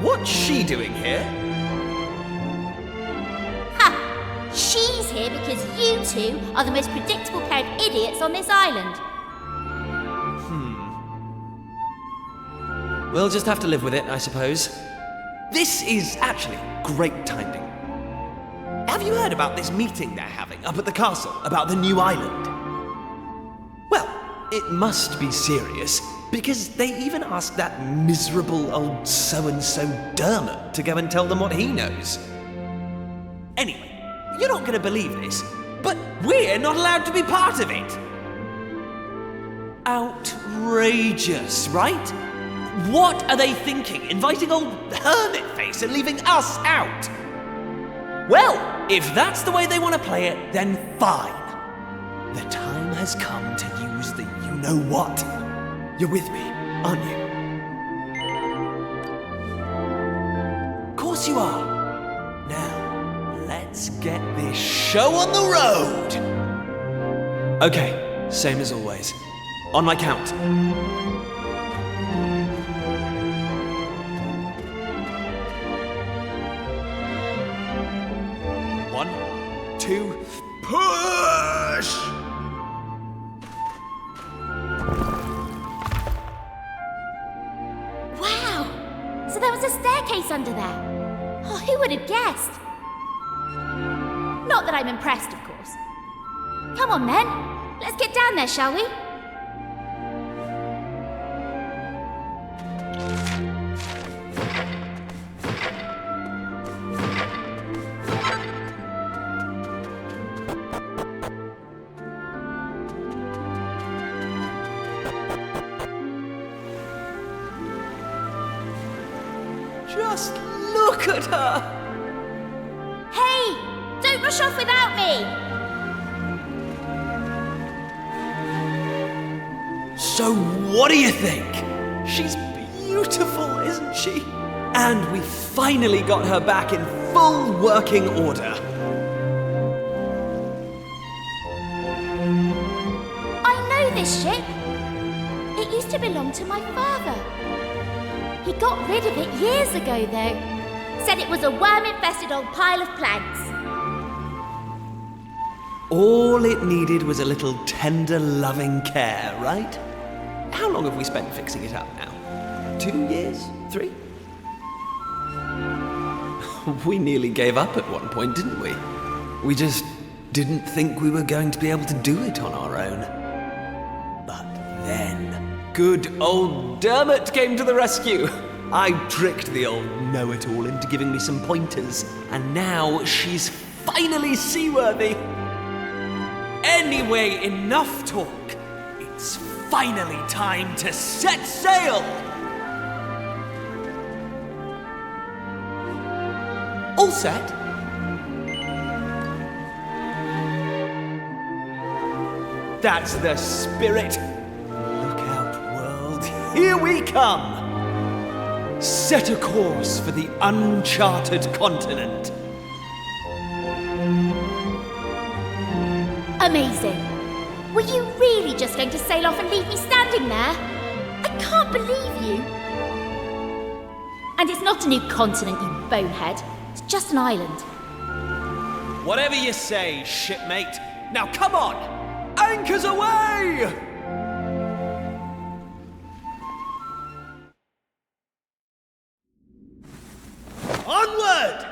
What's she doing here? Ha! She's here because you two are the most predictable pair of idiots on this island. We'll just have to live with it, I suppose. This is actually great timing. Have you heard about this meeting they're having up at the castle about the new island? Well, it must be serious, because they even asked that miserable old so-and-so Dermot to go and tell them what he knows. Anyway, you're not going to believe this, but we're not allowed to be part of it. Outrageous, right? What are they thinking, inviting old Hermit-Face and leaving us out? Well, if that's the way they want to play it, then fine. The time has come to use the you-know-what. You're with me, aren't you? Of course you are. Now, let's get this show on the road. Okay, same as always. On my count. 1, 2, push! Wow! So there was a staircase under there. Oh, who would have guessed? Not that I'm impressed, of course. Come on then, let's get down there, shall we? Just look at her! Hey! Don't rush off without me! So what do you think? She's beautiful, isn't she? And we finally got her back in full working order. I know this ship. It used to belong to my father. He got rid of it years ago, though. Said it was a worm-infested old pile of planks. All it needed was a little tender, loving care, right? How long have we spent fixing it up now? 2 years? 3? We nearly gave up at one point, didn't we? We just didn't think we were going to be able to do it on our own. But then, good old Dermot came to the rescue. I tricked the old know-it-all into giving me some pointers, and now she's finally seaworthy. Anyway, enough talk. It's finally time to set sail! All set? That's the spirit. Look out, world. Here we come! Set a course for the uncharted continent. Amazing. Were you really just going to sail off and leave me standing there? I can't believe you. And it's not a new continent, you bonehead. It's just an island. Whatever you say, shipmate. Now come on! Anchors away! Onward!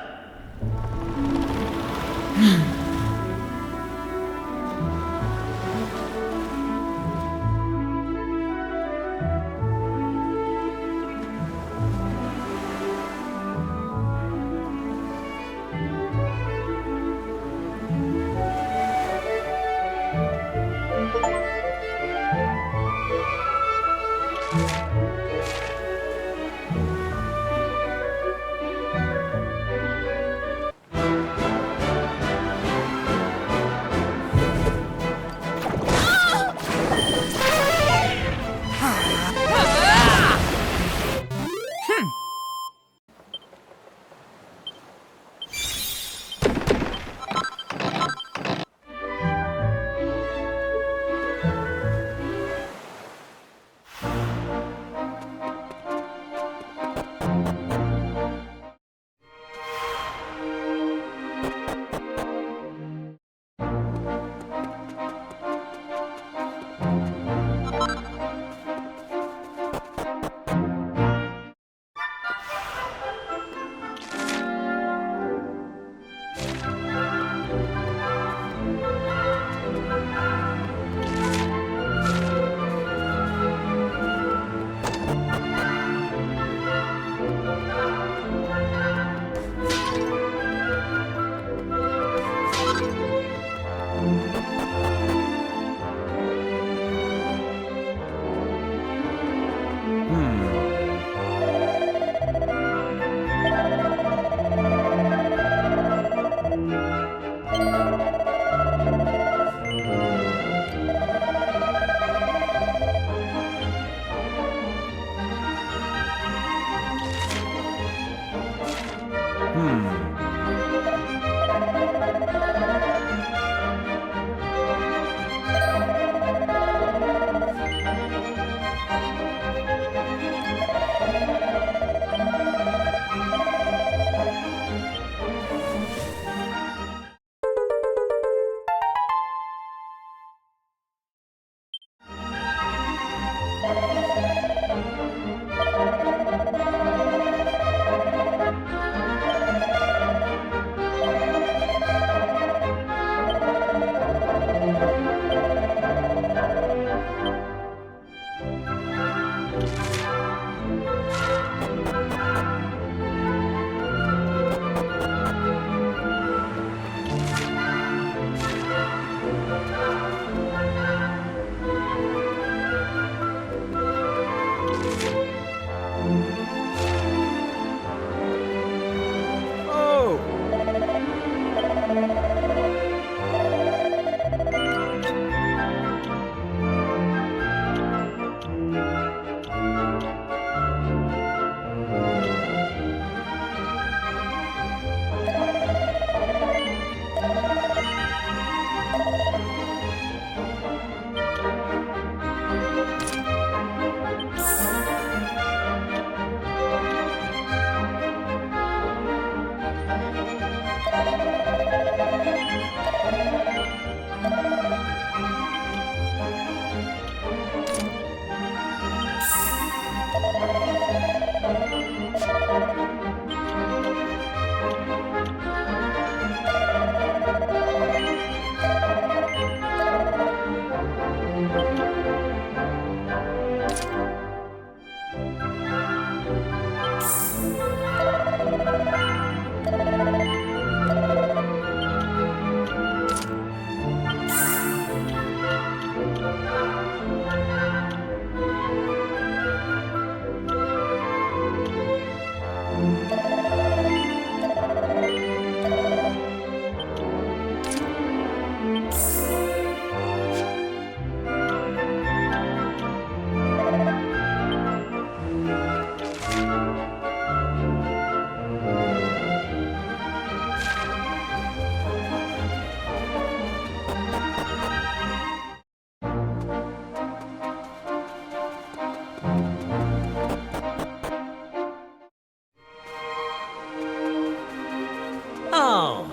Oh.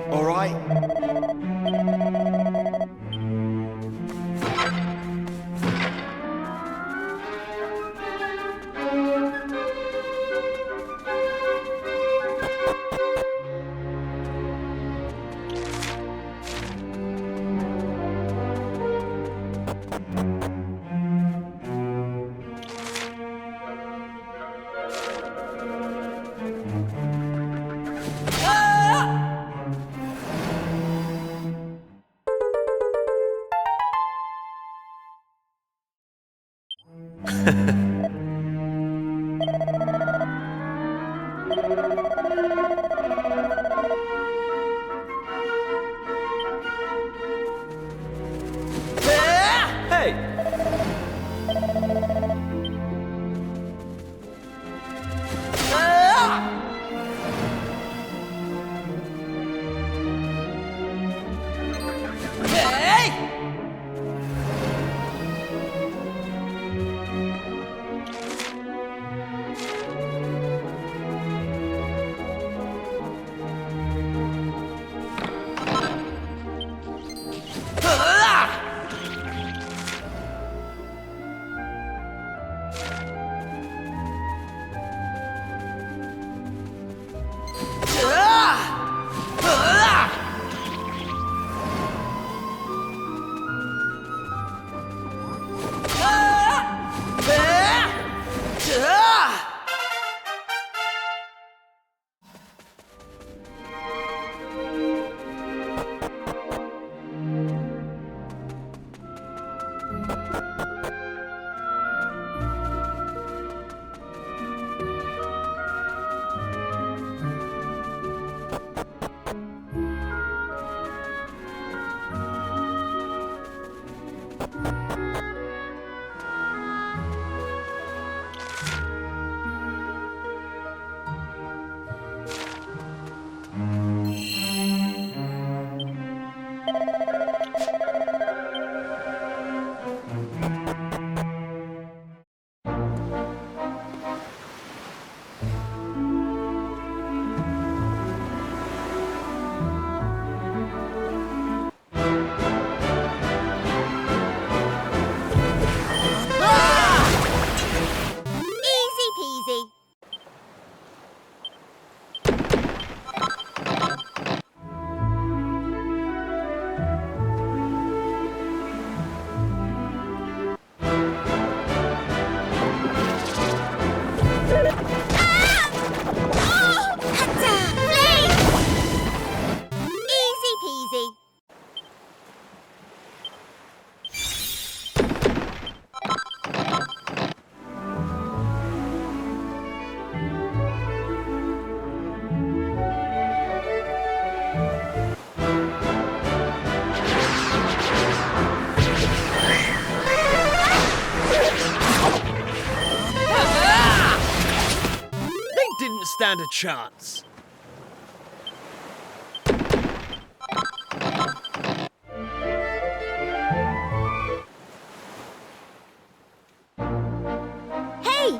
All right. Hey! Easy peasy. Easy peasy. They didn't stand a chance. Hey!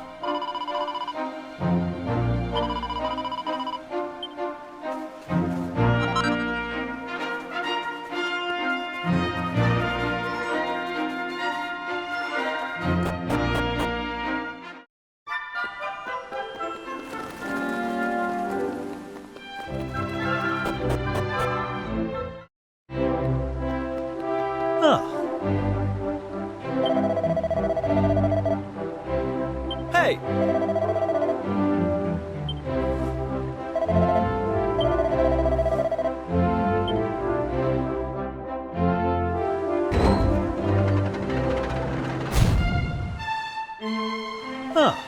Ah. Hey! Ah.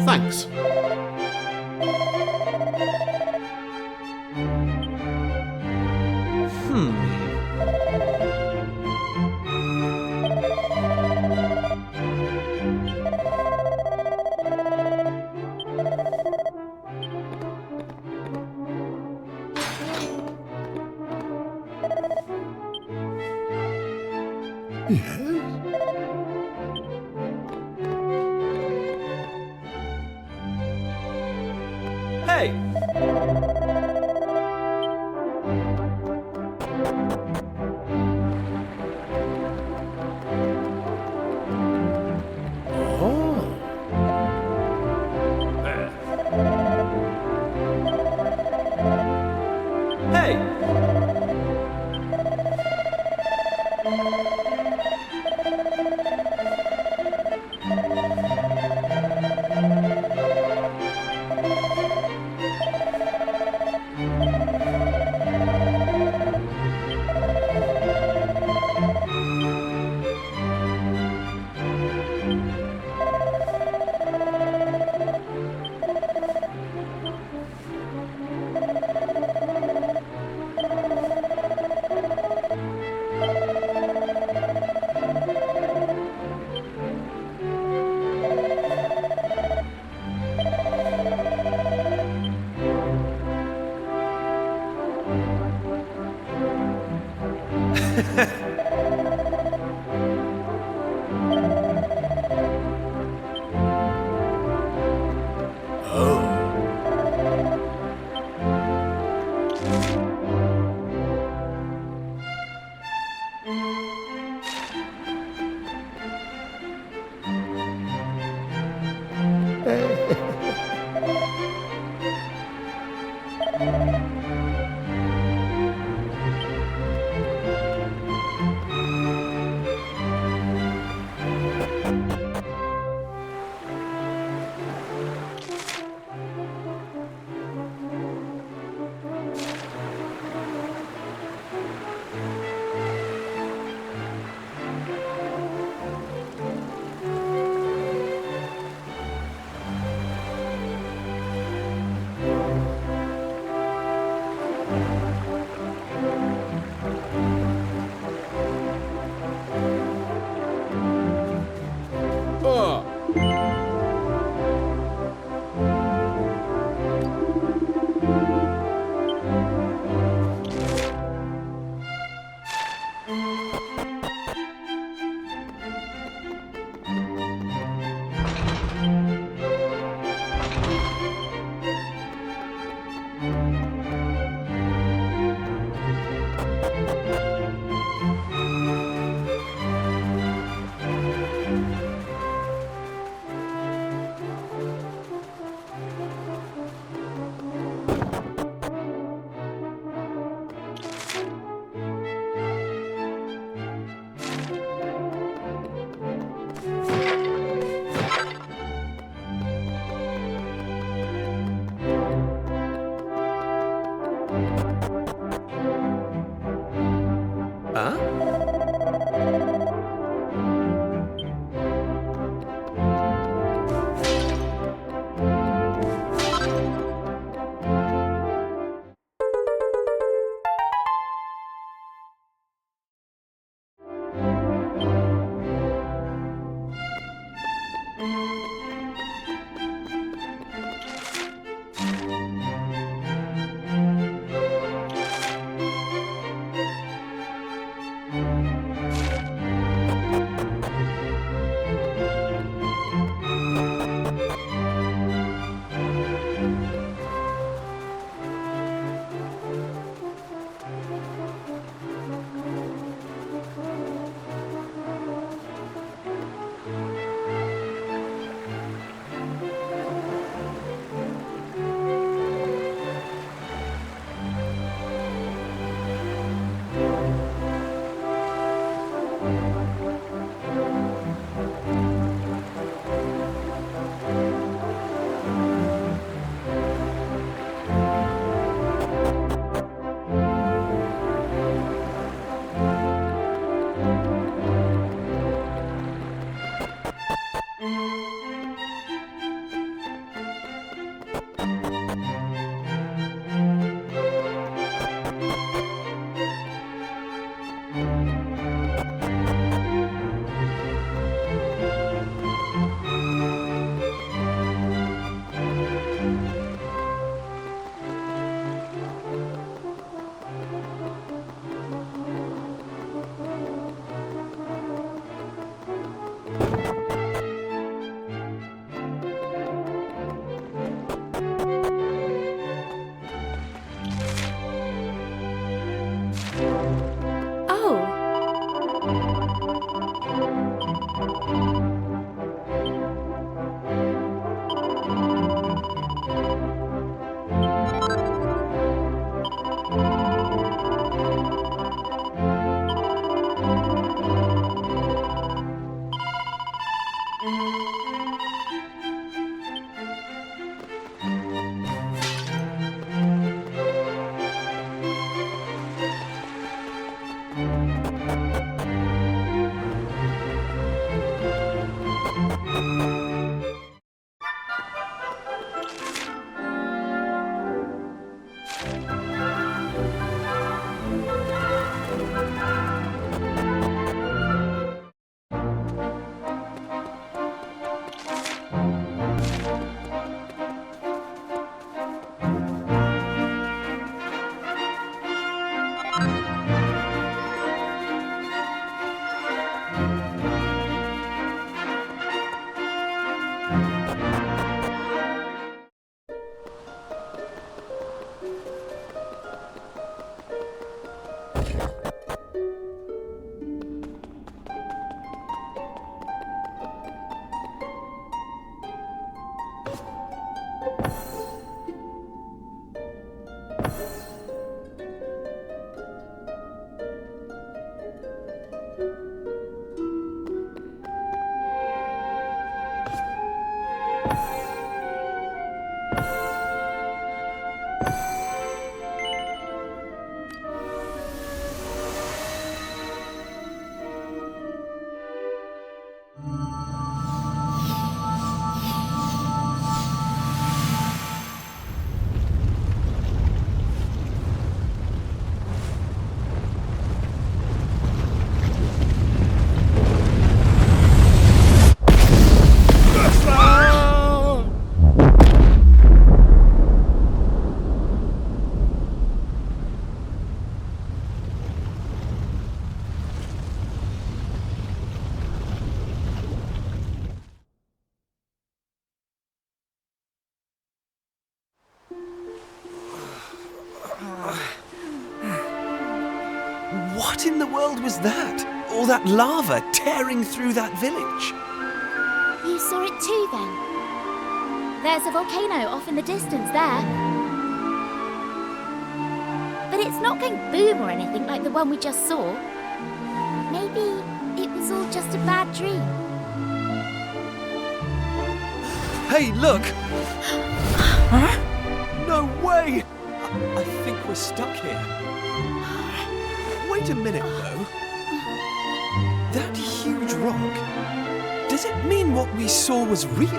Thanks. Hey! Hey! What in the world was that? All that lava tearing through that village? You saw it too, then? There's a volcano off in the distance there. But it's not going boom or anything like the one we just saw. Maybe it was all just a bad dream. Hey, look! Huh? No way! I think we're stuck here. Wait a minute, though. That huge rock, does it mean what we saw was real?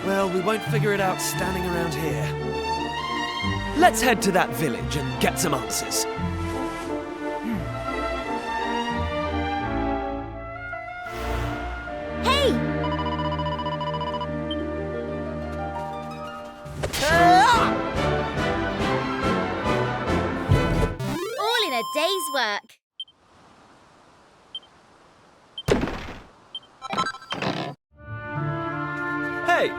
Well, we won't figure it out standing around here. Let's head to that village and get some answers. Hey! All in a day's work. Hey!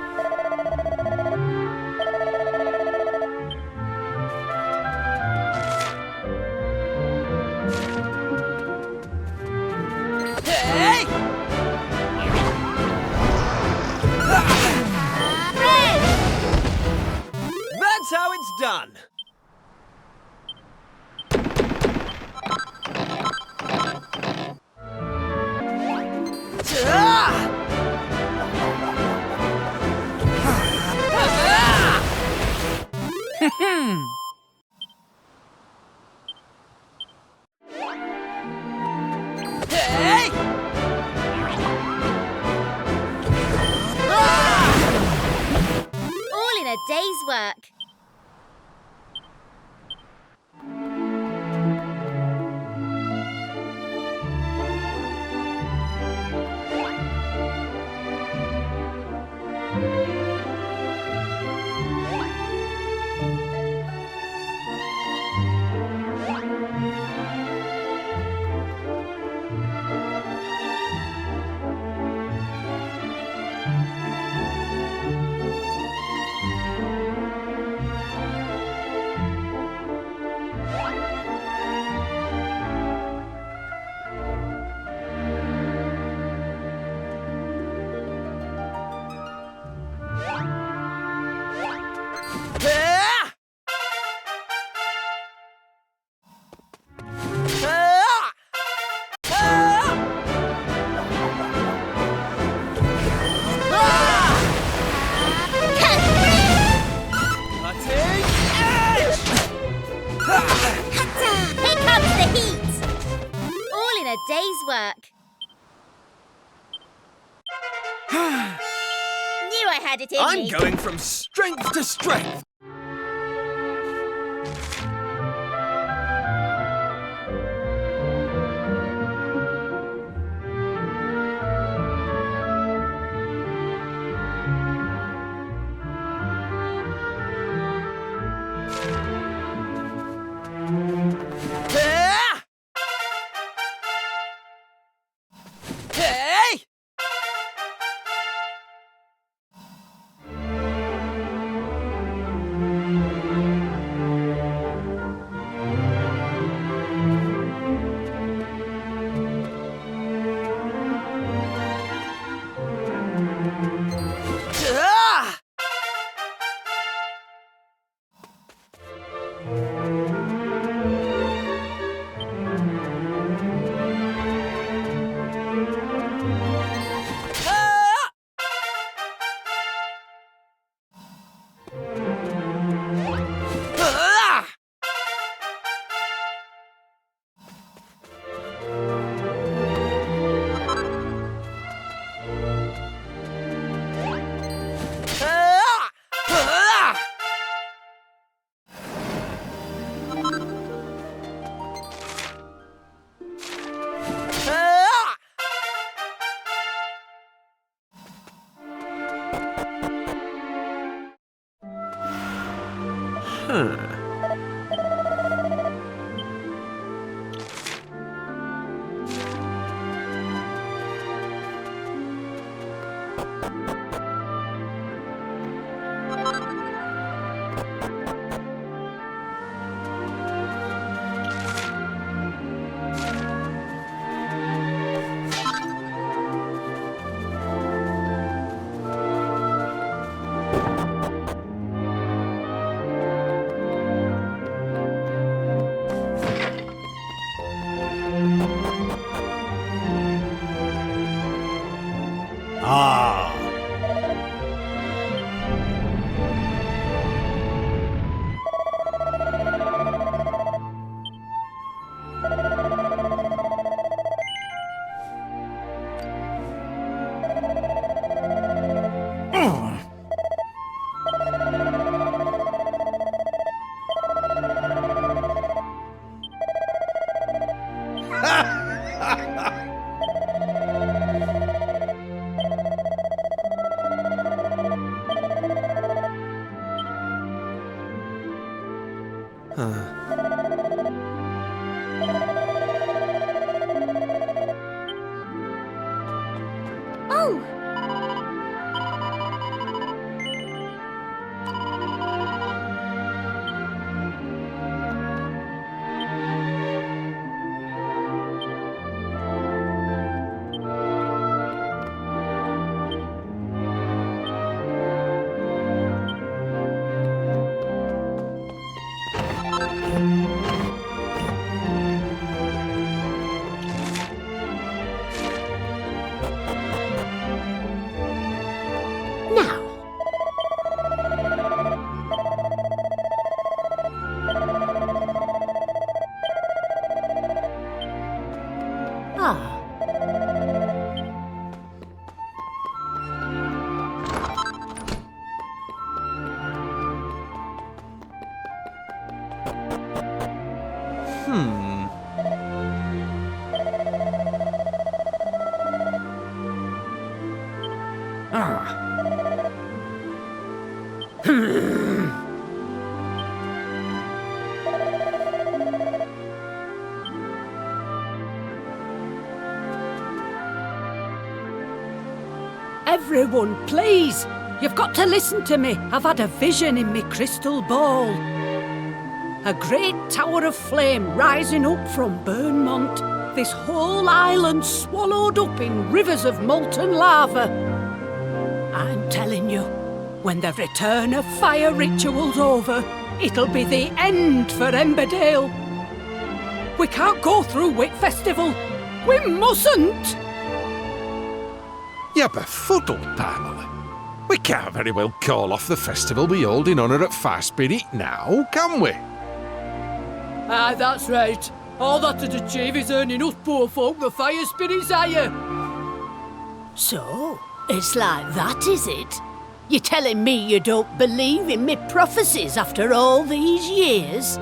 Hey! That's how it's done. Hey! All in a day's work. Here comes the heat! All in a day's work. Knew I had it in I'm me. going from strength to strength. Hey! Oh! Now, Everyone, please! You've got to listen to me. I've had a vision in me crystal ball. A great tower of flame rising up from Burnmont. This whole island swallowed up in rivers of molten lava. I'm telling you, when the return of fire ritual's over, it'll be the end for Emberdale. We can't go through Wit Festival. We mustn't! You're befuddled, Pamela. We can't very well call off the festival we hold in honour at Fire Spirit now, can we? Aye, that's right. All that to achieve is earning us poor folk the fire spirit's hire. So, it's like that, is it? You're telling me you don't believe in me prophecies after all these years?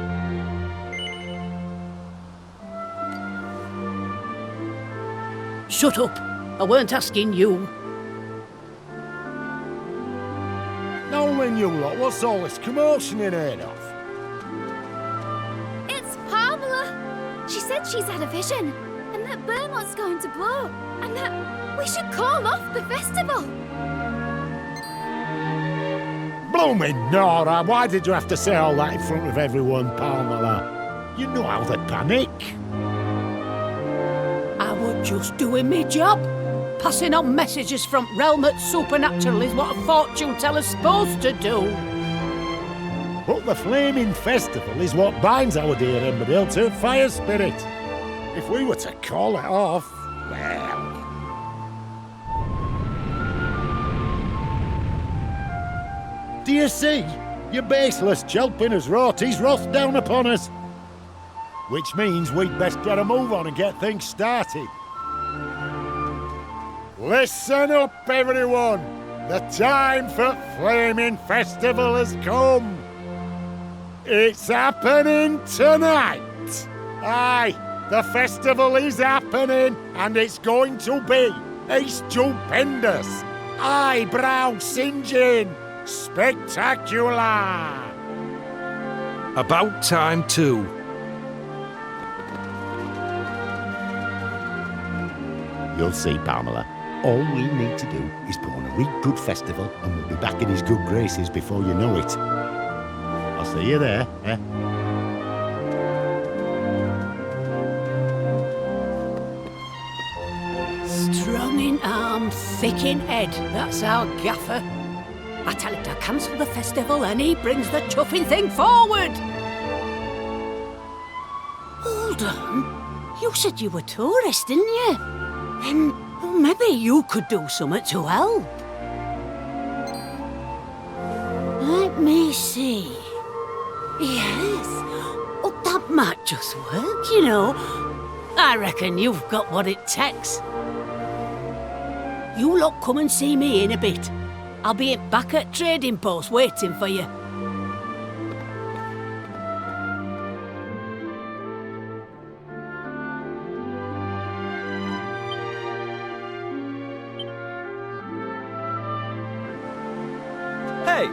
Shut up. I weren't asking you. Knowing you lot, what's all this commotion in here of? it's Pamela! She said she's had a vision, and that Burmont's going to blow, and that we should call off the festival. Blooming Nora, why did you have to say all that in front of everyone, Pamela? You know how they panic. I was just doing me job. Passing on messages from realm at supernatural is what a fortune teller's supposed to do. But the flaming festival is what binds our dear Emberdale to Fire Spirit. If we were to call it off, well... Do you see? Your baseless chelping has wrought his wrath down upon us. Which means we'd best get a move on and get things started. Listen up, everyone! The time for Flaming Festival has come! It's happening tonight! Aye, the festival is happening, and it's going to be a stupendous, eyebrow-singeing, spectacular! About time too. You'll see, Pamela. All we need to do is put on a real good festival and we'll be back in his good graces before you know it. I'll see you there, eh? Strong in arm, thick in head. That's our gaffer. I tell him to cancel the festival and he brings the chuffing thing forward. Hold on. You said you were tourists, didn't you? Then maybe you could do something to help. Let me see. Yes. Oh, that might just work, you know. I reckon you've got what it takes. You lot come and see me in a bit. I'll be back at Trading Post waiting for you. Hey!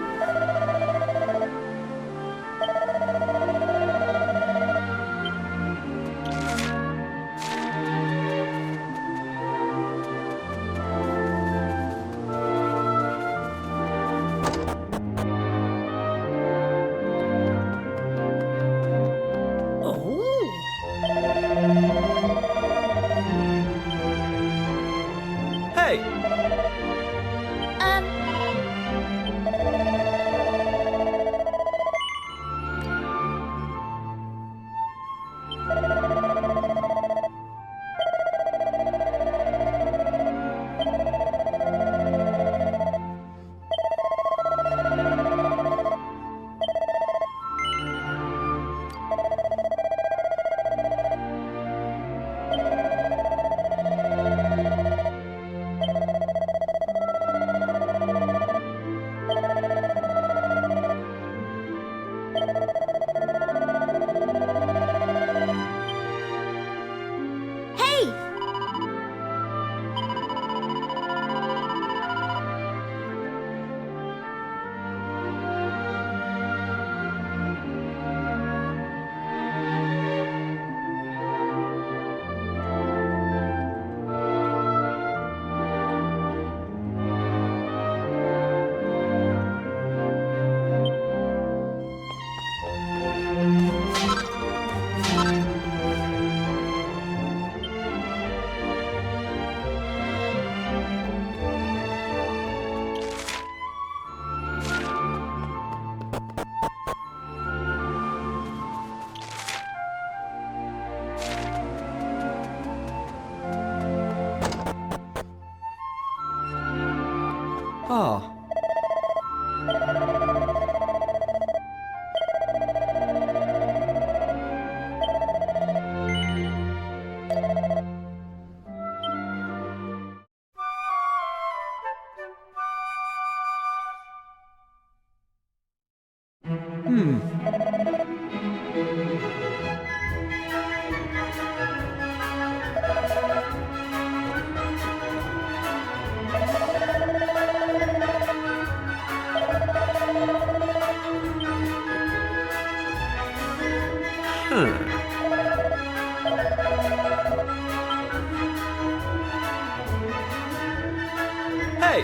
Ah. Hey! Hey!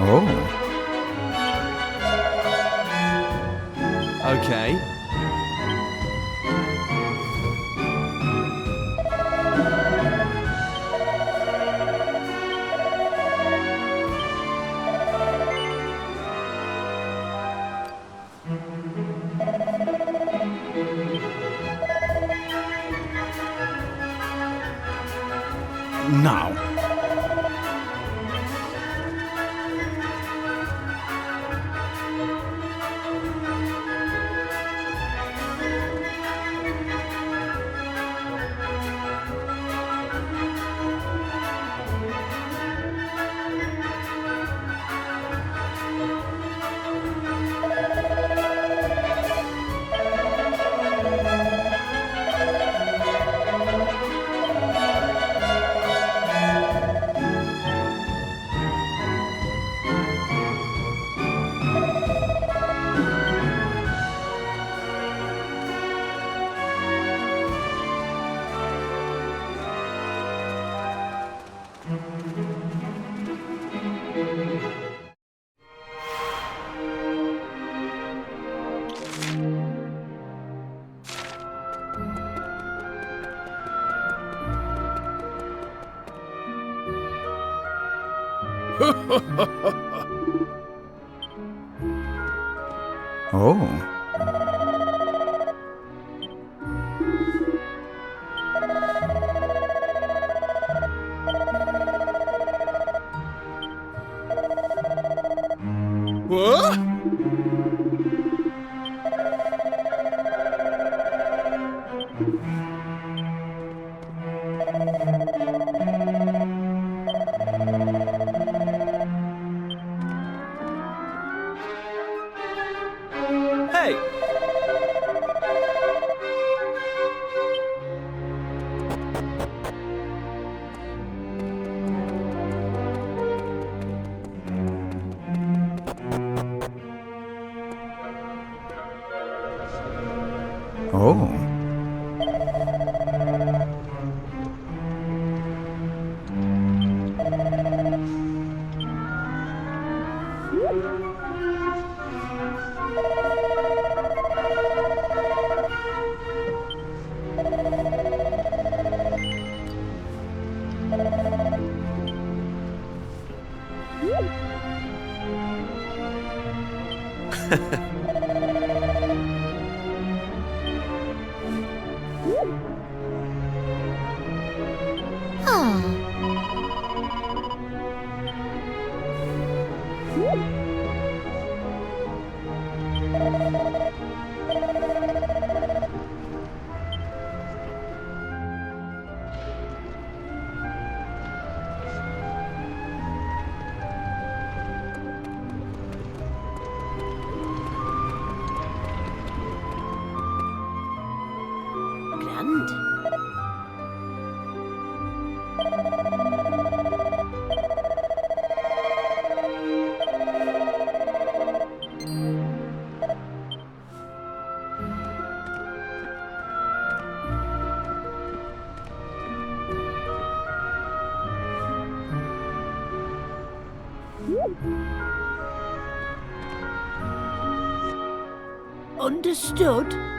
Oh. Okay. Now. Oh. What? Hey! Oh. Grand. Understood?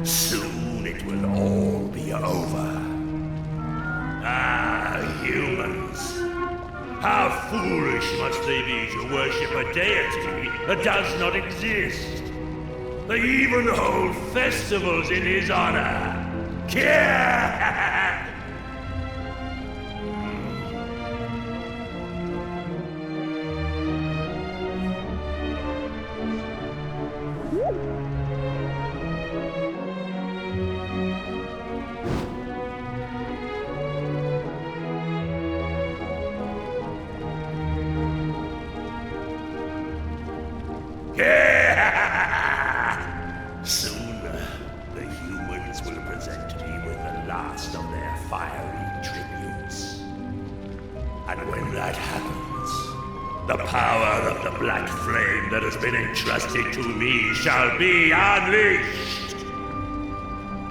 Soon it will all be over. Ah, humans. How foolish must they be to worship a deity that does not exist? They even hold festivals in his honor. Soon, the humans will present me with the last of their fiery tributes. And when that happens, the power of the black flame that has been entrusted to me shall be unleashed.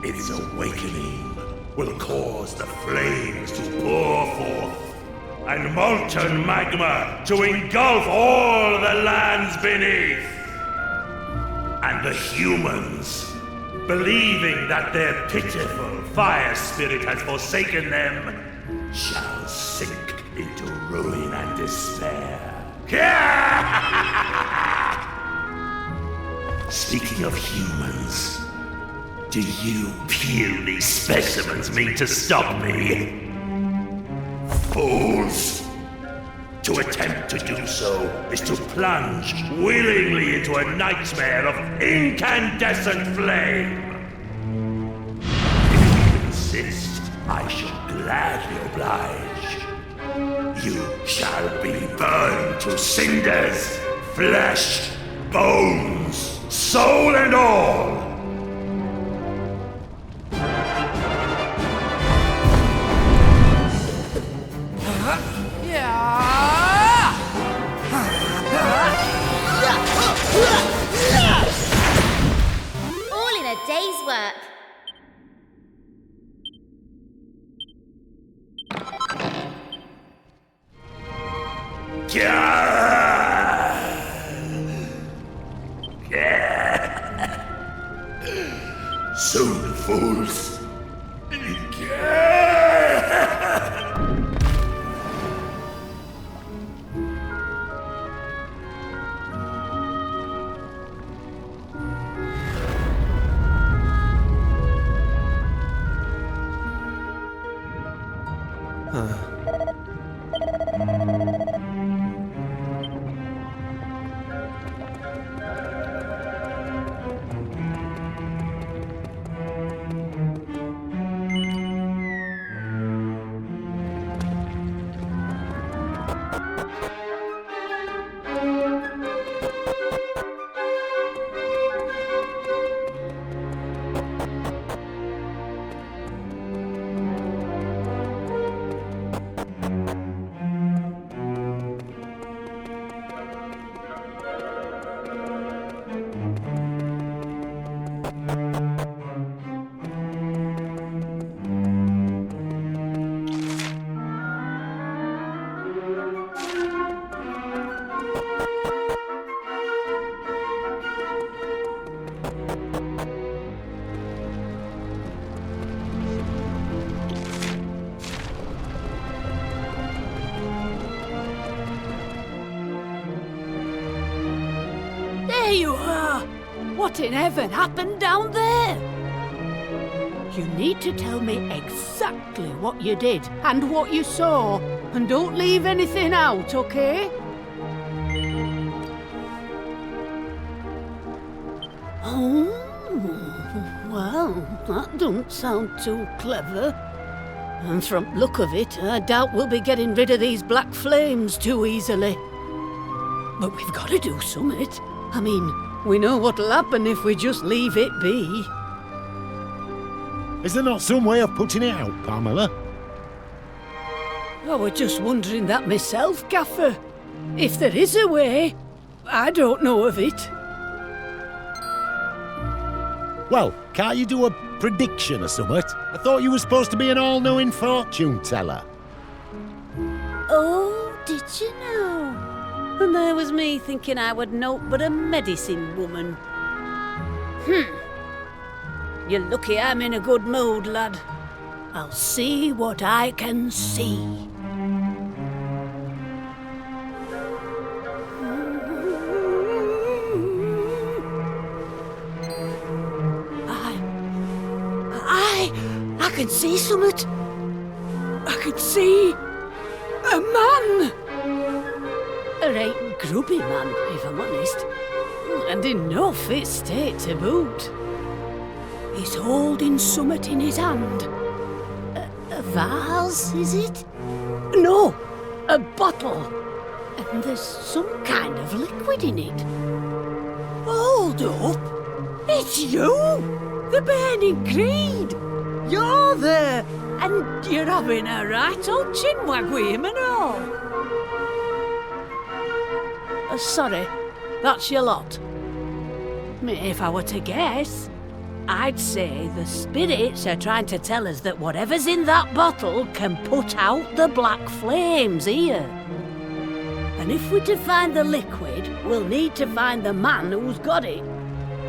Its awakening will cause the flames to pour forth, and molten magma to engulf all the lands beneath. And the humans, believing that their pitiful fire spirit has forsaken them, shall sink into ruin and despair. Speaking of humans, do you puny specimens mean to stop me? Fools! To attempt to do so is to plunge willingly into a nightmare of incandescent flame. If you insist, I shall gladly oblige. You shall be burned to cinders, flesh, bones, soul and all. All in a day's work. Soon, fools. you are! What in heaven happened down there? You need to tell me exactly what you did and what you saw, and don't leave anything out, okay? Oh, well, that don't sound too clever. And from look of it, I doubt we'll be getting rid of these black flames too easily. But we've got to do something. I mean, we know what'll happen if we just leave it be. Is there not some way of putting it out, Pamela? I was just wondering that myself, Gaffer. If there is a way, I don't know of it. Well, can't you do a prediction or something? I thought you were supposed to be an all-knowing fortune teller. Oh, did you know? And there was me thinking I would naught but a medicine woman. You're lucky I'm in a good mood, lad. I'll see what I can see. I can see something. I can see a man. A right grubby man, if I'm honest. And in no fit state to boot. He's holding something in his hand. A vase, is it? No, a bottle. And there's some kind of liquid in it. Hold up. It's you, the burning greed. You're there, and you're having a right old chinwag with him and all. Sorry, that's your lot. If I were to guess, I'd say the spirits are trying to tell us that whatever's in that bottle can put out the black flames here. And if we're to find the liquid, we'll need to find the man who's got it.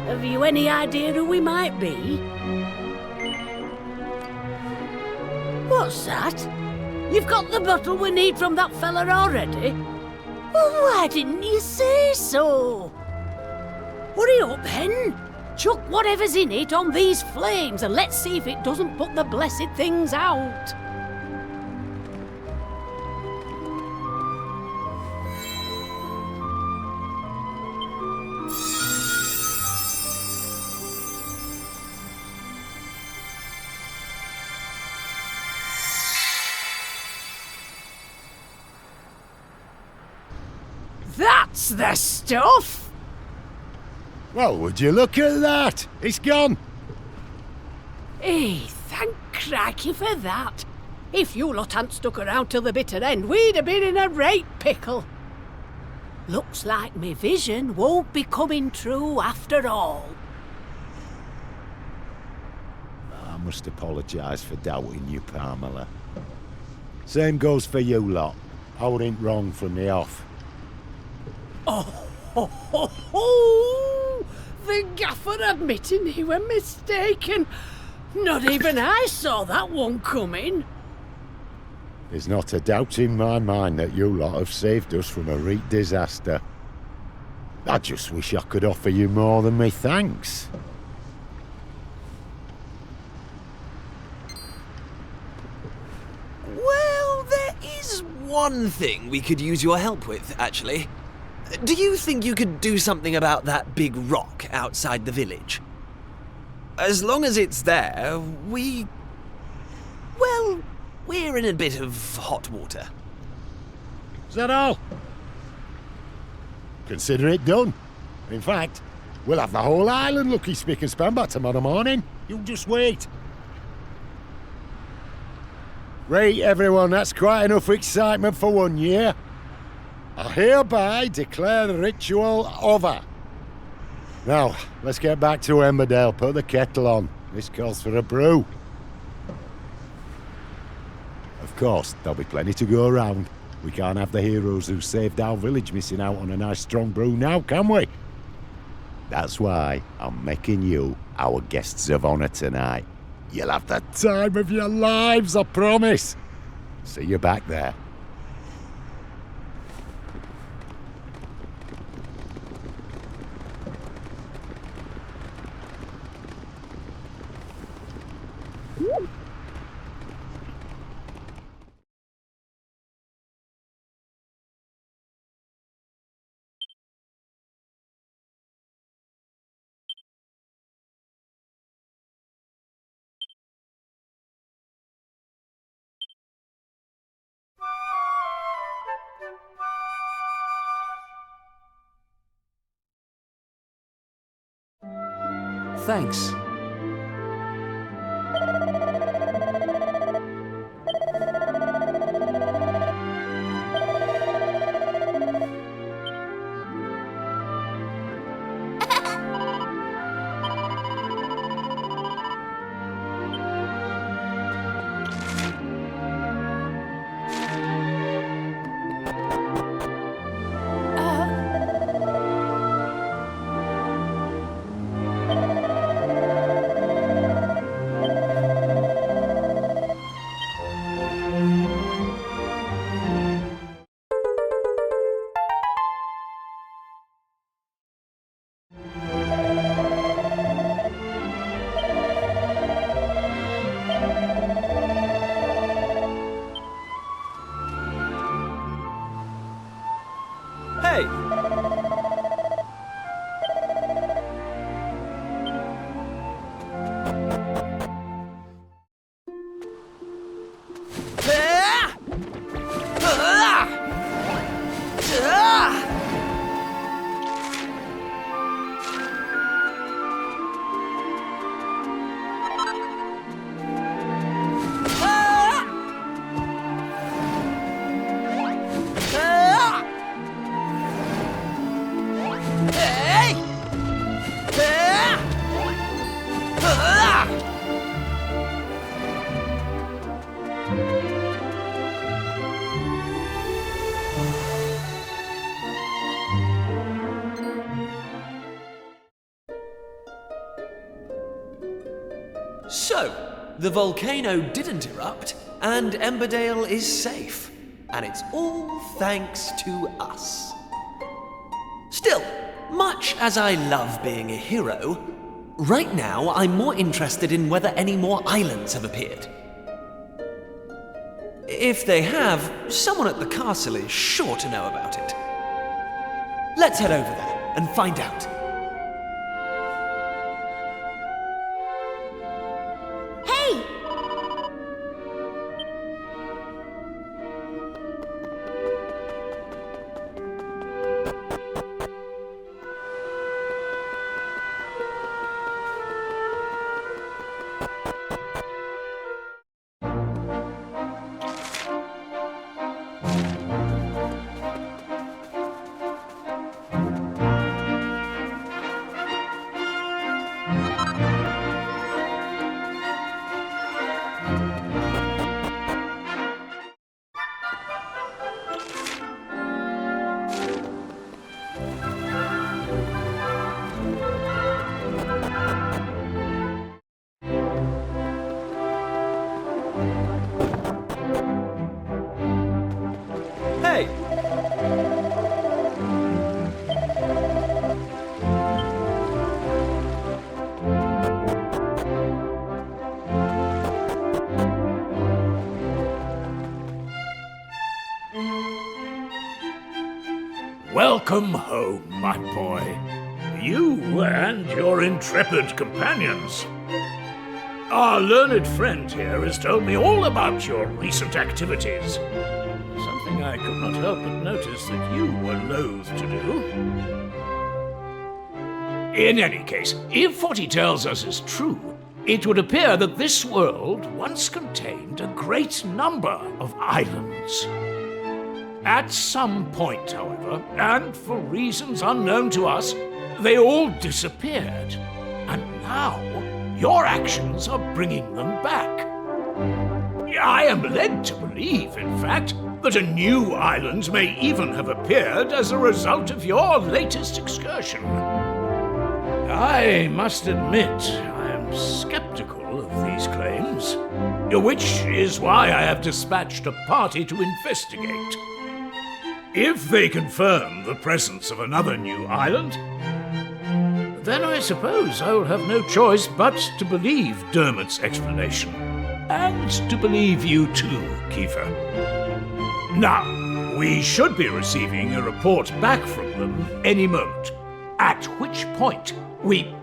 Have you any idea who he might be? What's that? You've got the bottle we need from that fella already? Well, why didn't you say so? Hurry up, then. Chuck whatever's in it on these flames and let's see if it doesn't put the blessed things out. That's the stuff! Well, would you look at that? It's gone. Hey, thank crikey for that. If you lot hadn't stuck around till the bitter end, we'd have been in a right pickle. Looks like me vision won't be coming true after all. I must apologise for doubting you, Pamela. Same goes for you lot. I wasn't wrong from the off. Oh, ho, ho, ho! The gaffer admitting he were mistaken. Not even I saw that one coming. There's not a doubt in my mind that you lot have saved us from a real disaster. I just wish I could offer you more than me thanks. Well, there is one thing we could use your help with, actually. Do you think you could do something about that big rock outside the village? As long as it's there, we're in a bit of hot water. Is that all? Consider it done. In fact, we'll have the whole island looking spick and span by tomorrow morning. You just wait. Right, everyone, that's quite enough excitement for 1 year. I hereby declare the ritual over. Now, let's get back to Emberdale. Put the kettle on. This calls for a brew. Of course, there'll be plenty to go around. We can't have the heroes who saved our village missing out on a nice strong brew now, can we? That's why I'm making you our guests of honour tonight. You'll have the time of your lives, I promise. See you back there. Thanks. Hey! So, the volcano didn't erupt, and Emberdale is safe. And it's all thanks to us. Still, much as I love being a hero, right now I'm more interested in whether any more islands have appeared. If they have, someone at the castle is sure to know about it. Let's head over there and find out. Hey! Hey! Welcome home, my boy. You and your intrepid companions. Our learned friend here has told me all about your recent activities. Something I could not help but notice that you were loath to do. In any case, if what he tells us is true, it would appear that this world once contained a great number of islands. At some point, however, and for reasons unknown to us, they all disappeared. And now, your actions are bringing them back. I am led to believe, in fact, that a new island may even have appeared as a result of your latest excursion. I must admit, I am skeptical of these claims, which is why I have dispatched a party to investigate. If they confirm the presence of another new island, then I suppose I will have no choice but to believe Dermot's explanation. And to believe you too, Kiefer. Now, we should be receiving a report back from them any moment. At which point, we...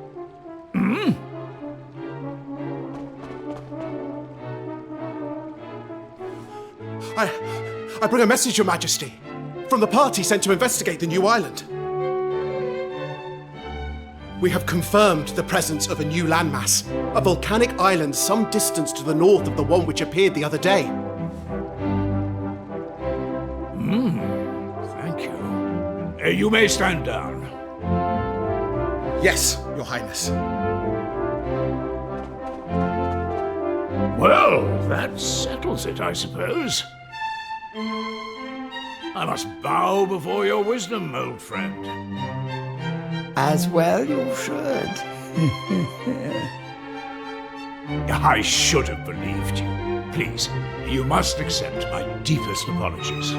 I bring a message, Your Majesty, from the party sent to investigate the new island. We have confirmed the presence of a new landmass, a volcanic island some distance to the north of the one which appeared the other day. Thank you. You may stand down. Yes, Your Highness. Well, that settles it, I suppose. I must bow before your wisdom, old friend. As well you should. I should have believed you. Please, you must accept my deepest apologies.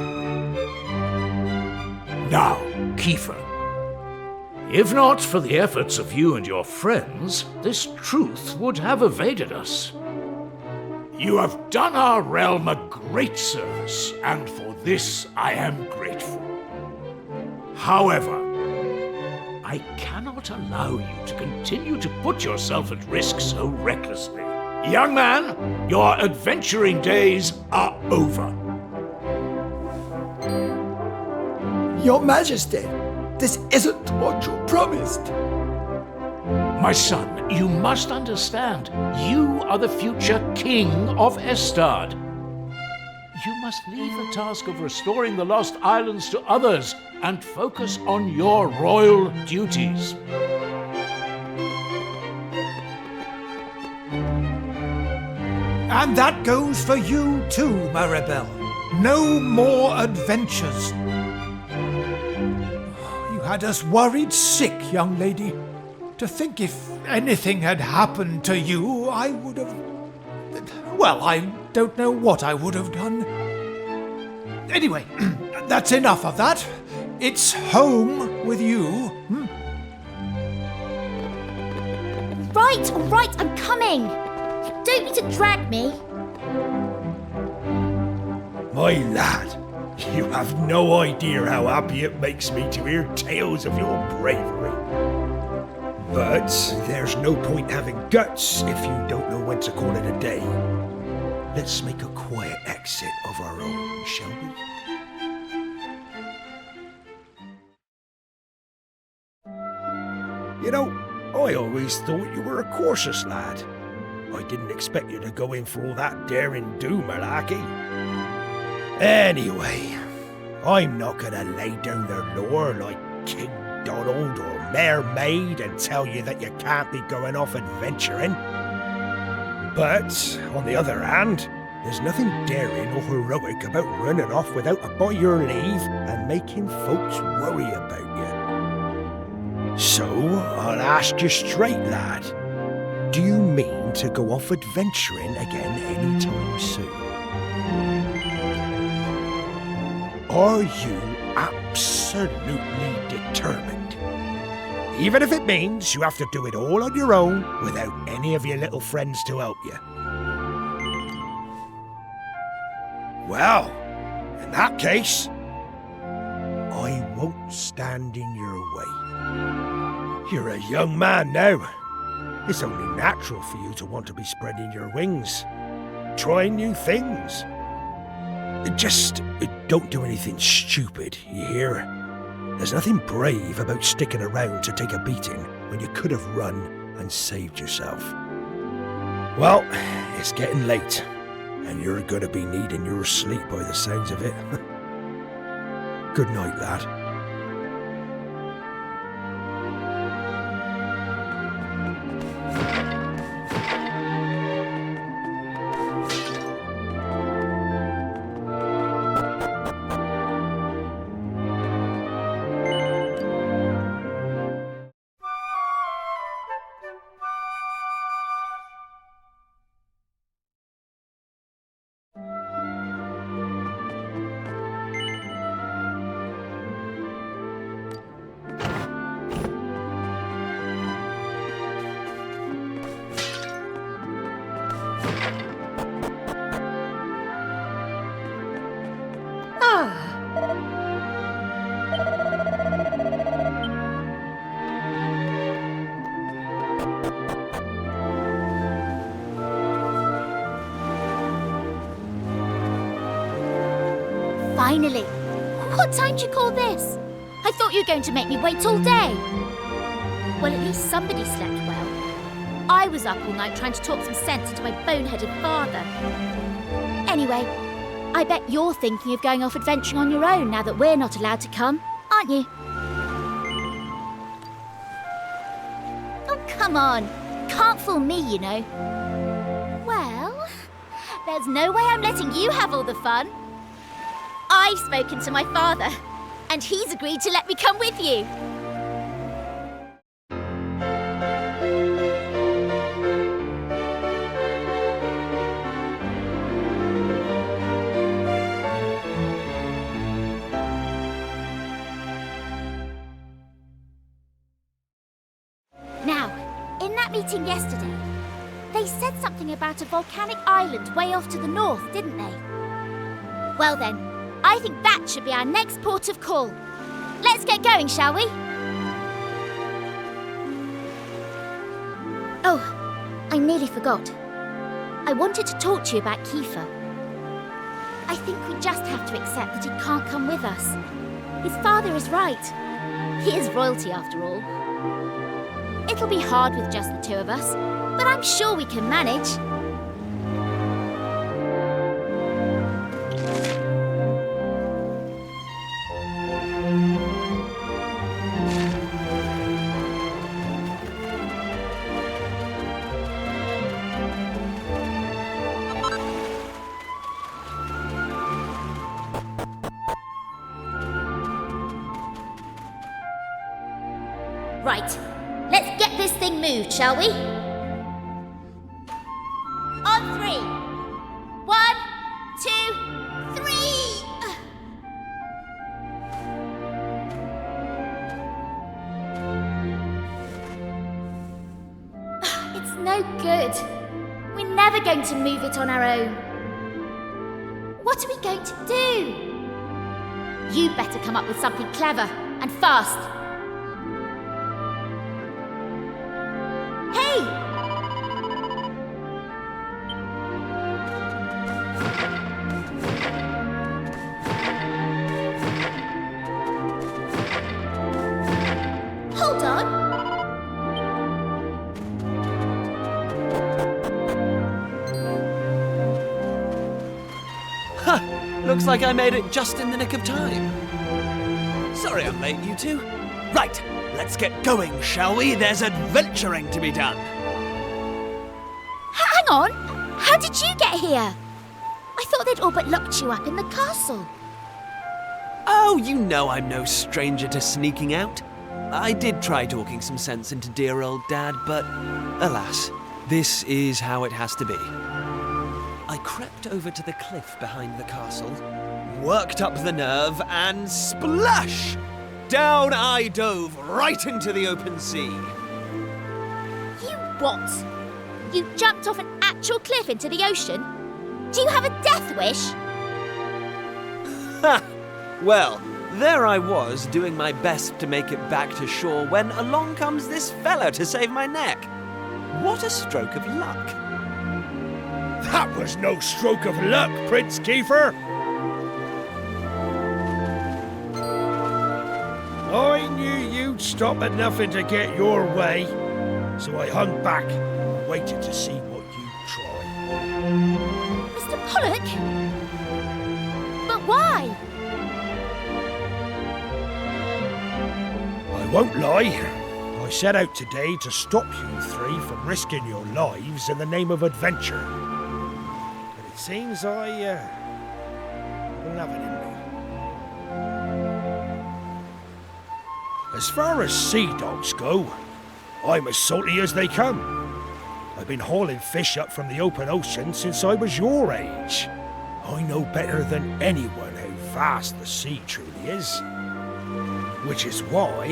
Now, Kiefer. If not for the efforts of you and your friends, this truth would have evaded us. You have done our realm a great service, and for this I am grateful. However, I cannot allow you to continue to put yourself at risk so recklessly. Young man, your adventuring days are over. Your Majesty, this isn't what you promised. My son, you must understand, you are the future king of Estard. You must leave the task of restoring the Lost Islands to others and focus on your royal duties. And that goes for you too, Maribel. No more adventures. You had us worried sick, young lady. To think if anything had happened to you, I would have... Well, I don't know what I would have done. Anyway, that's enough of that. It's home with you. Right, all right, I'm coming. You don't need to drag me. My lad, you have no idea how happy it makes me to hear tales of your bravery. But there's no point having guts if you don't know when to call it a day. Let's make a quiet exit of our own, shall we? You know, I always thought you were a cautious lad. I didn't expect you to go in for all that daring-do malarkey. Anyway, I'm not gonna lay down the law like King Donald or Mayor Maid and tell you that you can't be going off adventuring. But, on the other hand, there's nothing daring or heroic about running off without a by your leave and making folks worry about you. So, I'll ask you straight, lad. Do you mean to go off adventuring again anytime soon? Are you absolutely determined? Even if it means you have to do it all on your own without any of your little friends to help you. Well, in that case, I won't stand in your way. You're a young man now. It's only natural for you to want to be spreading your wings, trying new things. Just don't do anything stupid, you hear? There's nothing brave about sticking around to take a beating when you could have run and saved yourself. Well, it's getting late, and you're going to be needing your sleep by the sounds of it. Good night, lad. Finally. What time do you call this? I thought you were going to make me wait all day. Well, at least somebody slept well. I was up all night trying to talk some sense into my boneheaded father. Anyway, I bet you're thinking of going off adventuring on your own now that we're not allowed to come, aren't you? Oh, come on. Can't fool me, you know. Well, there's no way I'm letting you have all the fun. I've spoken to my father, and he's agreed to let me come with you. Now, in that meeting yesterday, they said something about a volcanic island way off to the north, didn't they? Well then, I think that should be our next port of call. Let's get going, shall we? Oh, I nearly forgot. I wanted to talk to you about Kiefer. I think we just have to accept that he can't come with us. His father is right. He is royalty after all. It'll be hard with just the two of us, but I'm sure we can manage. Right. Let's get this thing moved, shall we? On 3. 1, 2, 3! It's no good. We're never going to move it on our own. What are we going to do? You better come up with something clever and fast. Hey! Hold on. Ha! Looks like I made it just in the nick of time. Sorry I'm late, you two. Right, let's get going, shall we? There's adventuring to be done. Hang on! How did you get here? I thought they'd all but locked you up in the castle. Oh, you know I'm no stranger to sneaking out. I did try talking some sense into dear old Dad, but alas, this is how it has to be. I crept over to the cliff behind the castle, worked up the nerve, and splash! Down I dove right into the open sea. You what? You jumped off an actual cliff into the ocean? Do you have a death wish? Ha! Well, there I was, doing my best to make it back to shore when along comes this fella to save my neck. What a stroke of luck. That was no stroke of luck, Prince Kiefer. I knew you'd stop at nothing to get your way, so I hung back and waited to see what you'd try. Mr. Pollock? But why? I won't lie. I set out today to stop you three from risking your lives in the name of adventure. But it seems I don't have it in me. As far as sea dogs go, I'm as salty as they come. I've been hauling fish up from the open ocean since I was your age. I know better than anyone how vast the sea truly is. Which is why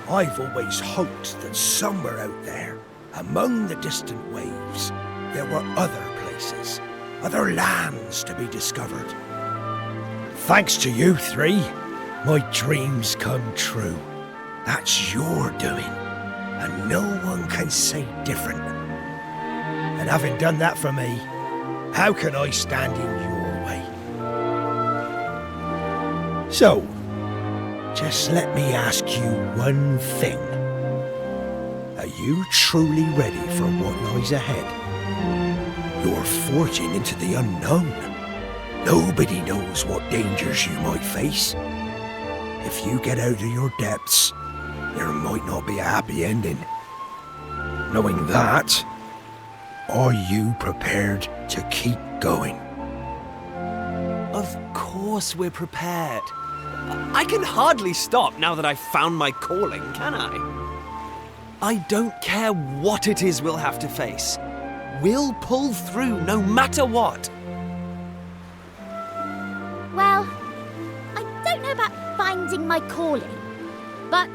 I've always hoped that somewhere out there, among the distant waves, there were other places, other lands to be discovered. Thanks to you three, my dreams come true. That's your doing, and no one can say different. And having done that for me, how can I stand in your way? So, just let me ask you one thing. Are you truly ready for what lies ahead? You're forging into the unknown. Nobody knows what dangers you might face. If you get out of your depths, there might not be a happy ending. Knowing that, are you prepared to keep going? Of course we're prepared. I can hardly stop now that I've found my calling, can I? I don't care what it is we'll have to face. We'll pull through no matter what. Well, I don't know about finding my calling, but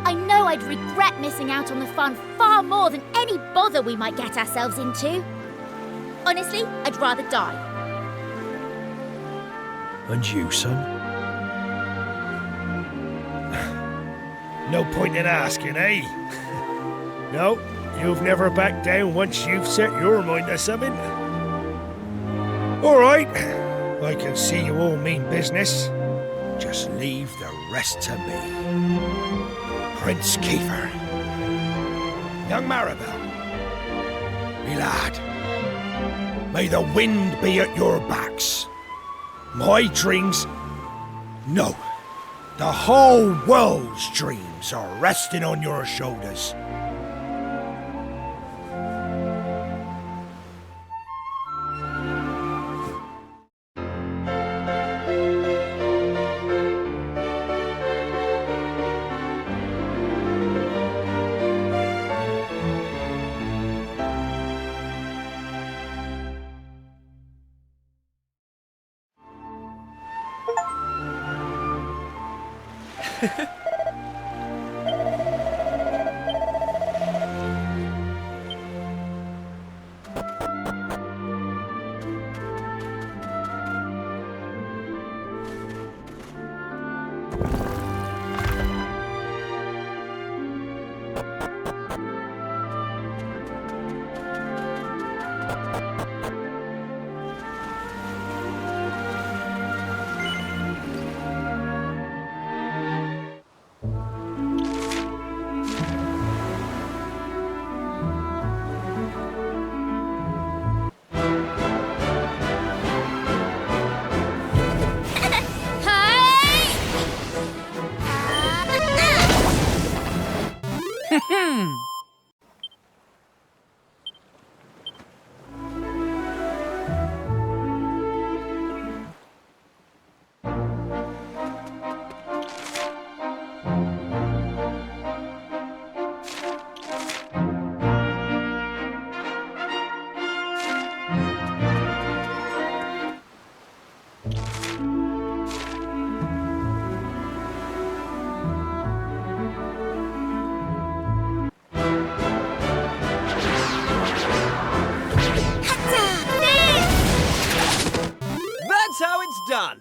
I know I'd regret missing out on the fun far more than any bother we might get ourselves into. Honestly, I'd rather die. And you, son? No point in asking, eh? No, you've never backed down once you've set your mind to something. All right, I can see you all mean business. Just leave the rest to me. Prince Kiefer. Young Maribel. Me lad, may the wind be at your backs. My dreams... No, the whole world's dreams are resting on your shoulders. That's how it's done.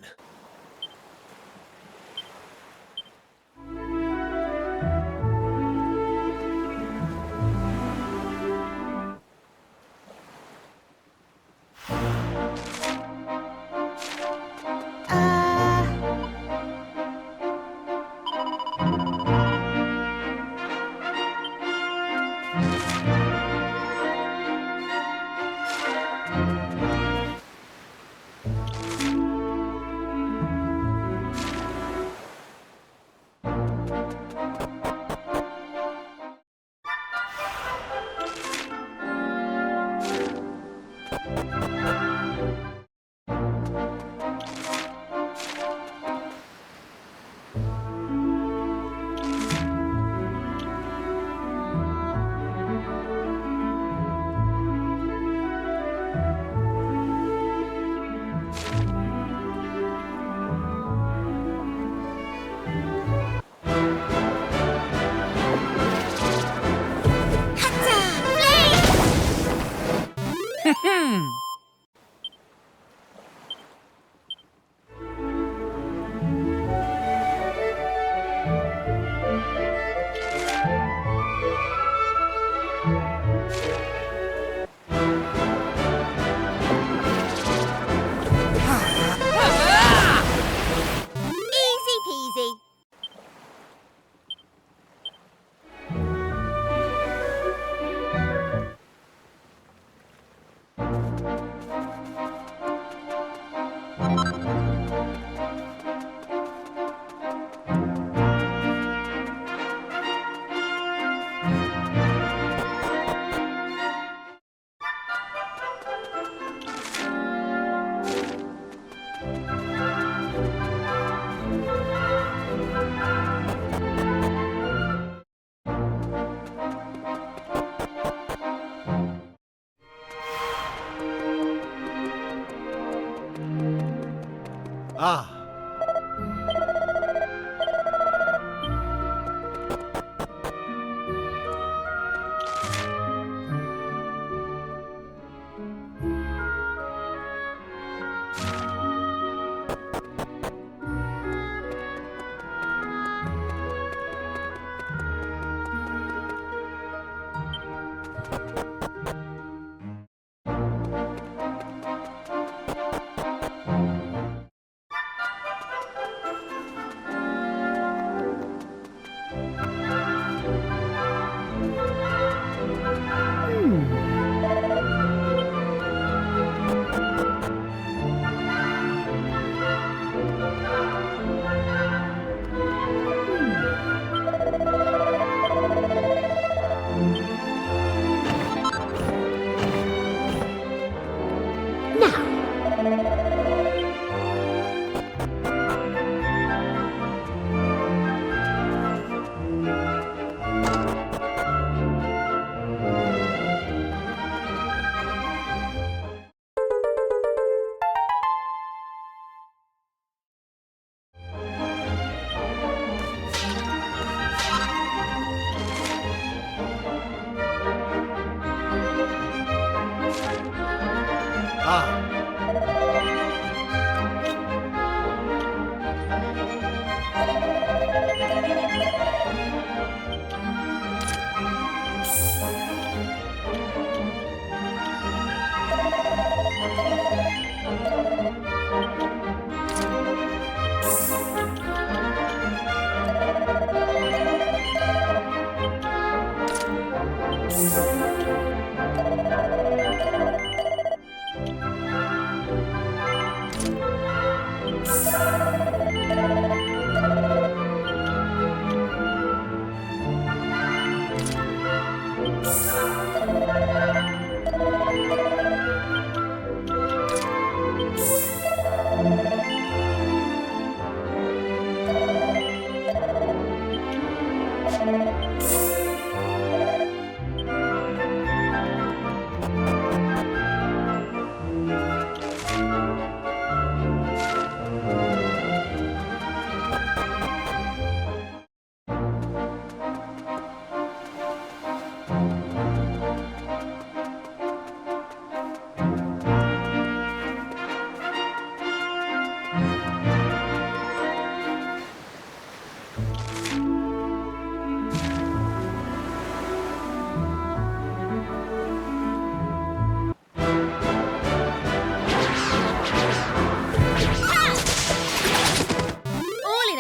Ah.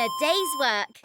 A day's work.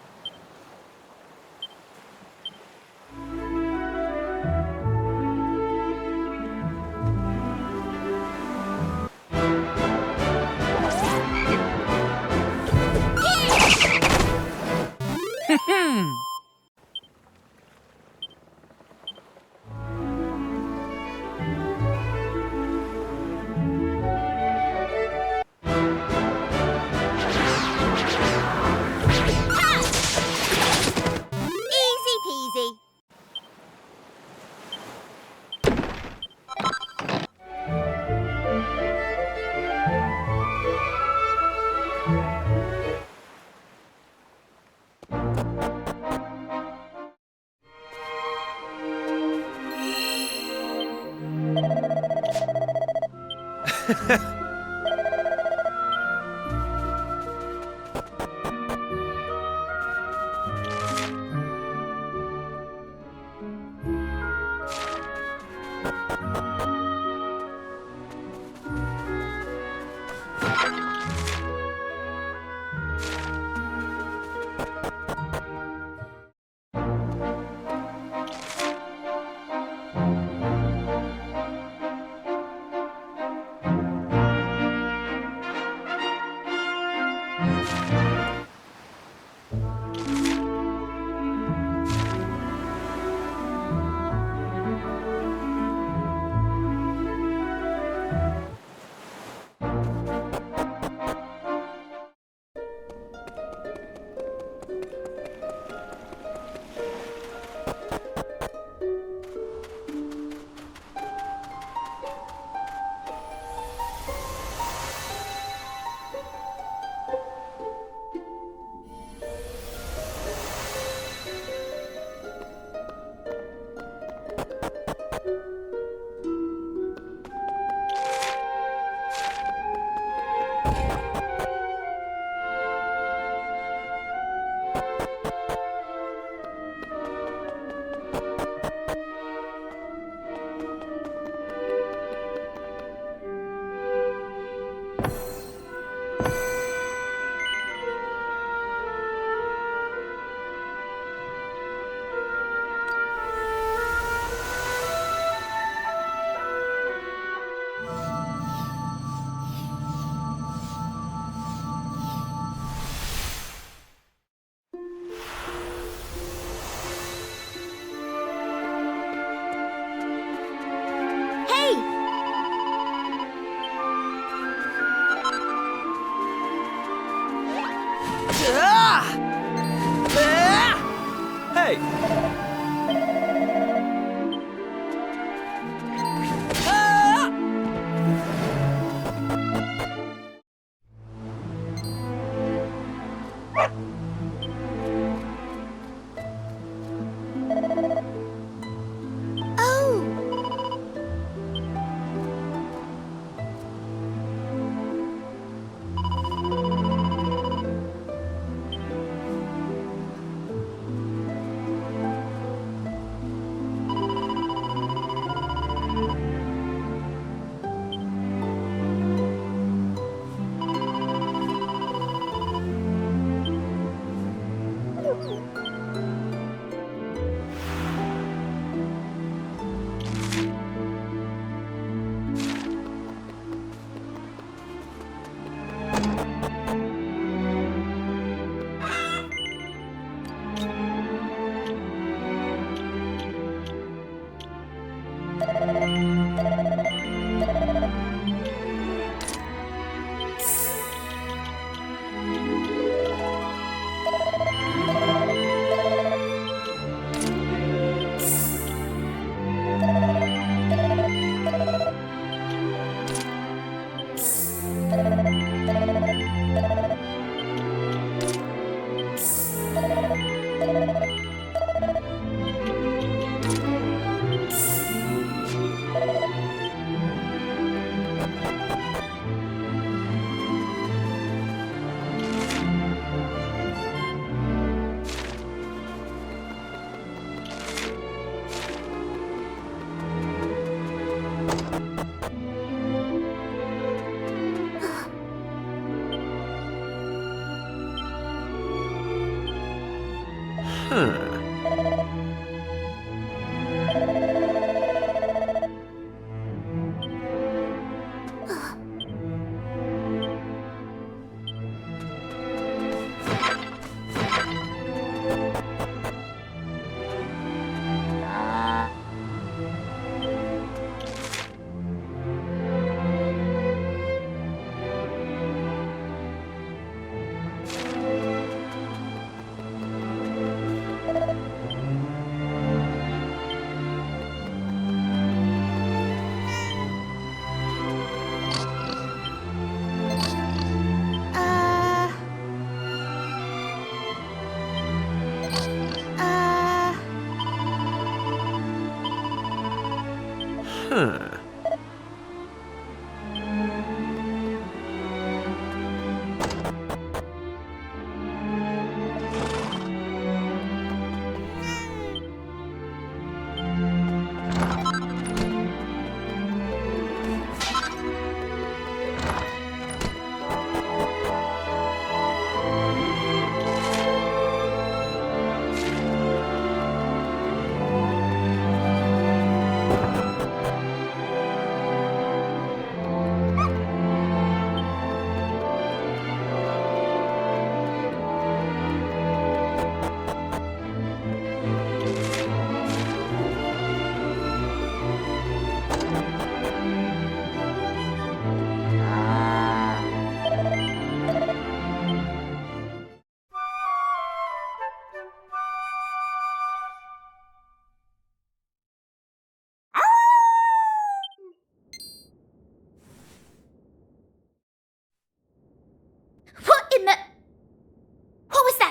Hey!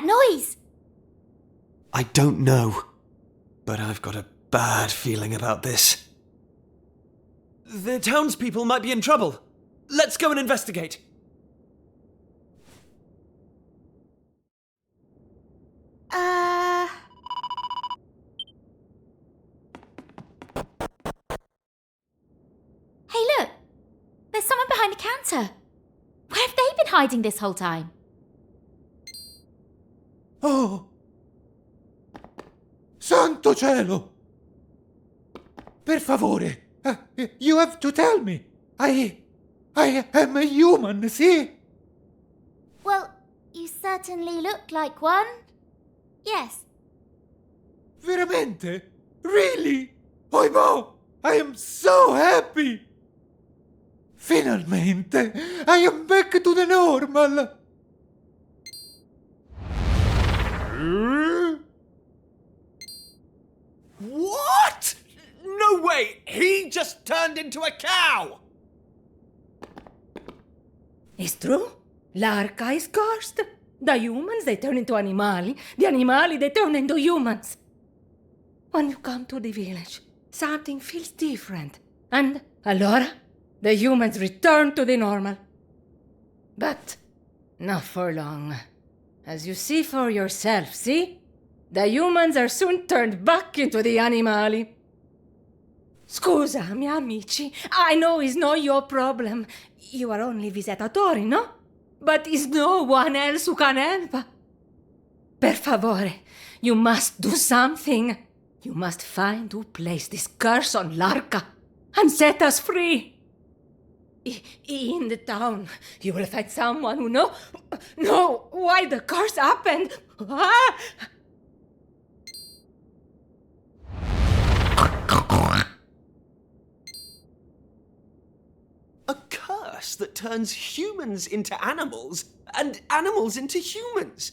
Noise? I don't know, but I've got a bad feeling about this. The townspeople might be in trouble. Let's go and investigate. Hey, look! There's someone behind the counter. Where have they been hiding this whole time? Oh! Santo cielo! Per favore, you have to tell me. I am a human, see? Well, you certainly look like one. Yes. Veramente? Really? Oimo! I am so happy! Finalmente! I am back to the normal! What? No way! He just turned into a cow! It's true. L'arca is cursed. The humans, they turn into animali. The animali, they turn into humans. When you come to the village, something feels different. And, allora, the humans return to the normal. But, not for long. As you see for yourself, see? The humans are soon turned back into the animali. Scusami, amici. I know it's not your problem. You are only visitatori, no? But is no one else who can help? Per favore, you must do something. You must find who placed this curse on Larka and set us free. In the town, you will find someone who know why the curse happened. Ah! A curse that turns humans into animals and animals into humans.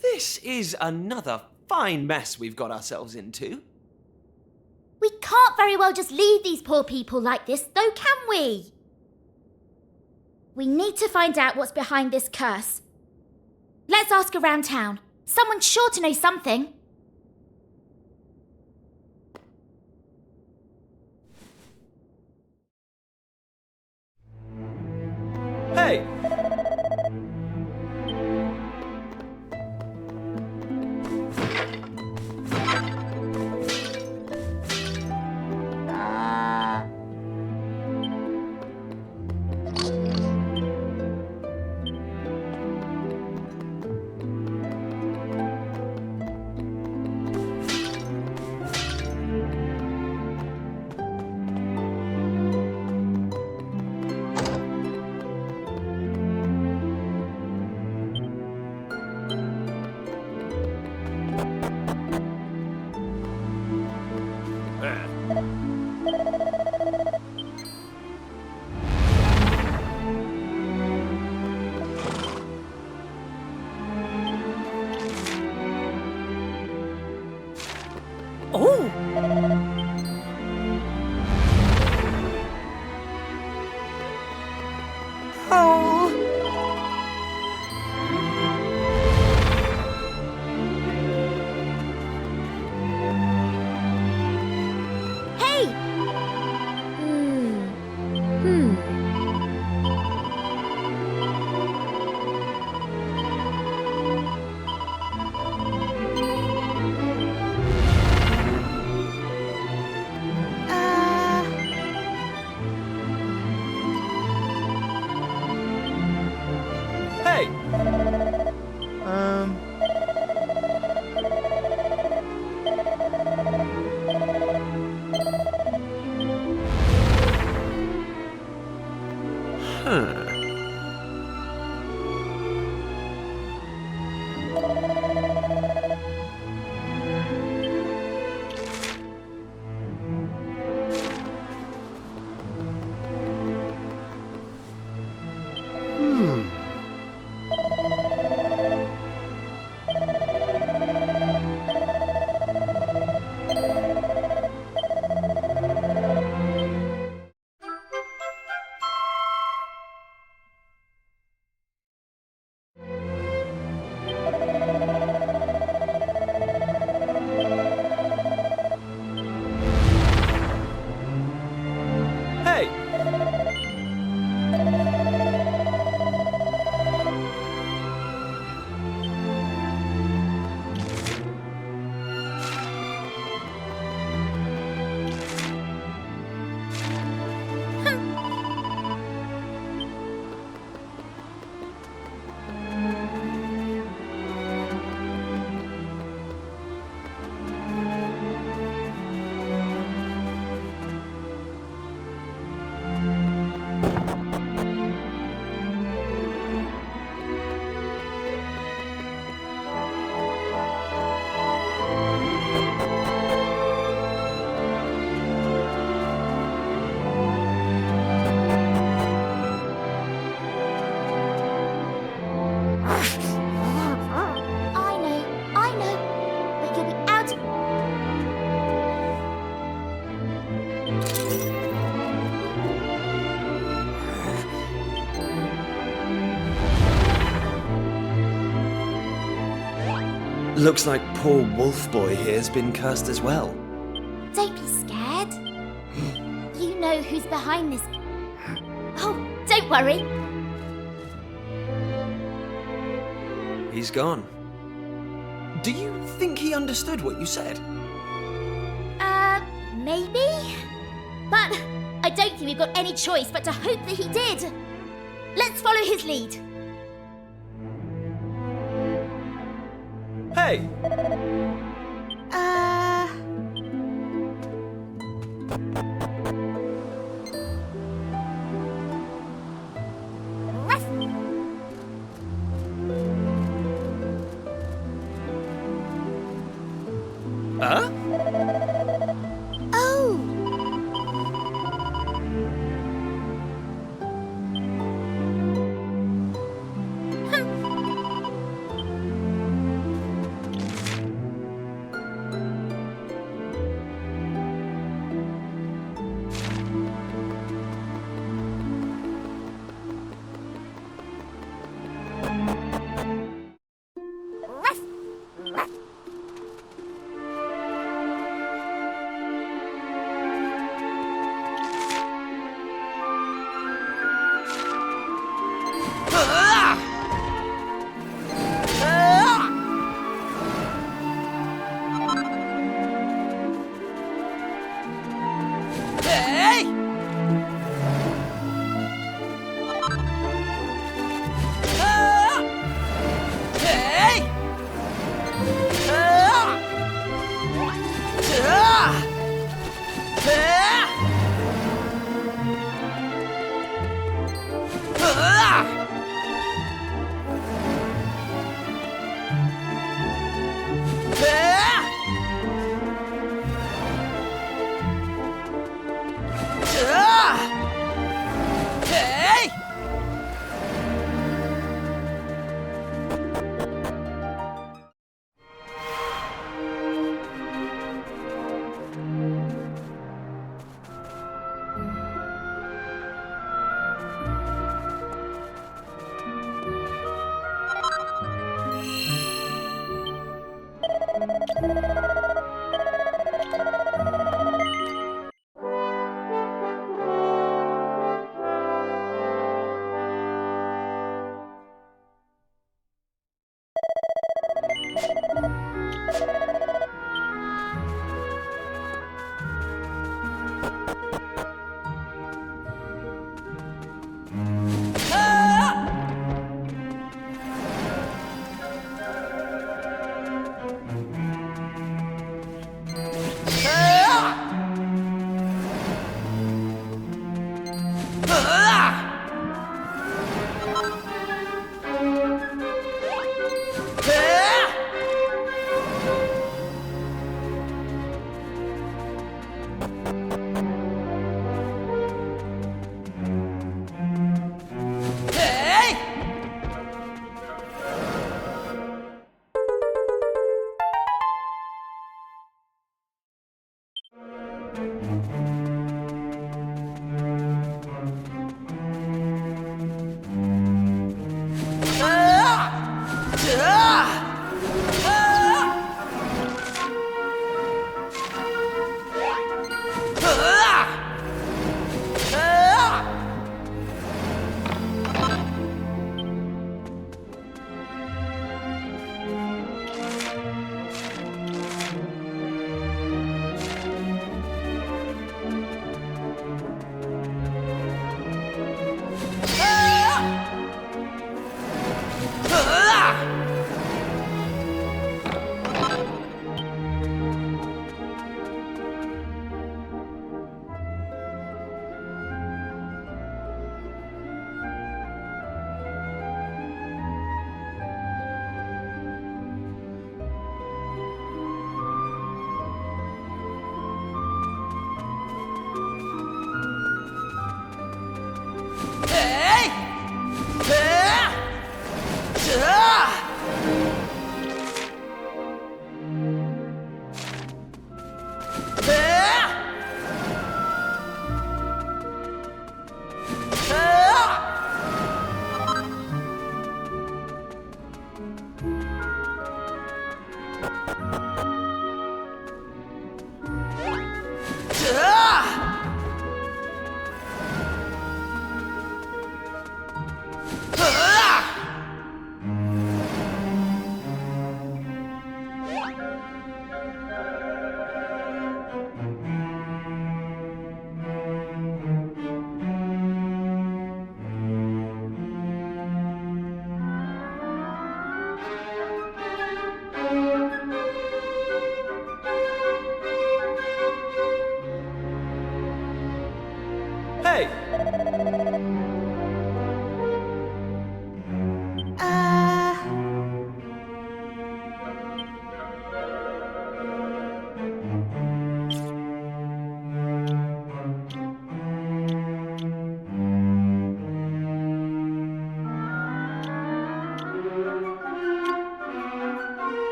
This is another fine mess we've got ourselves into. We can't very well just leave these poor people like this, though, can we? We need to find out what's behind this curse. Let's ask around town. Someone's sure to know something. Hey! Oh! Oh! Hey! Hey! Looks like poor Wolf Boy here's been cursed as well. Don't be scared. You know who's behind this. Oh, don't worry. He's gone. Do you think he understood what you said? Maybe? But I don't think we've got any choice but to hope that he did. Let's follow his lead. Hey! Huh? Oh!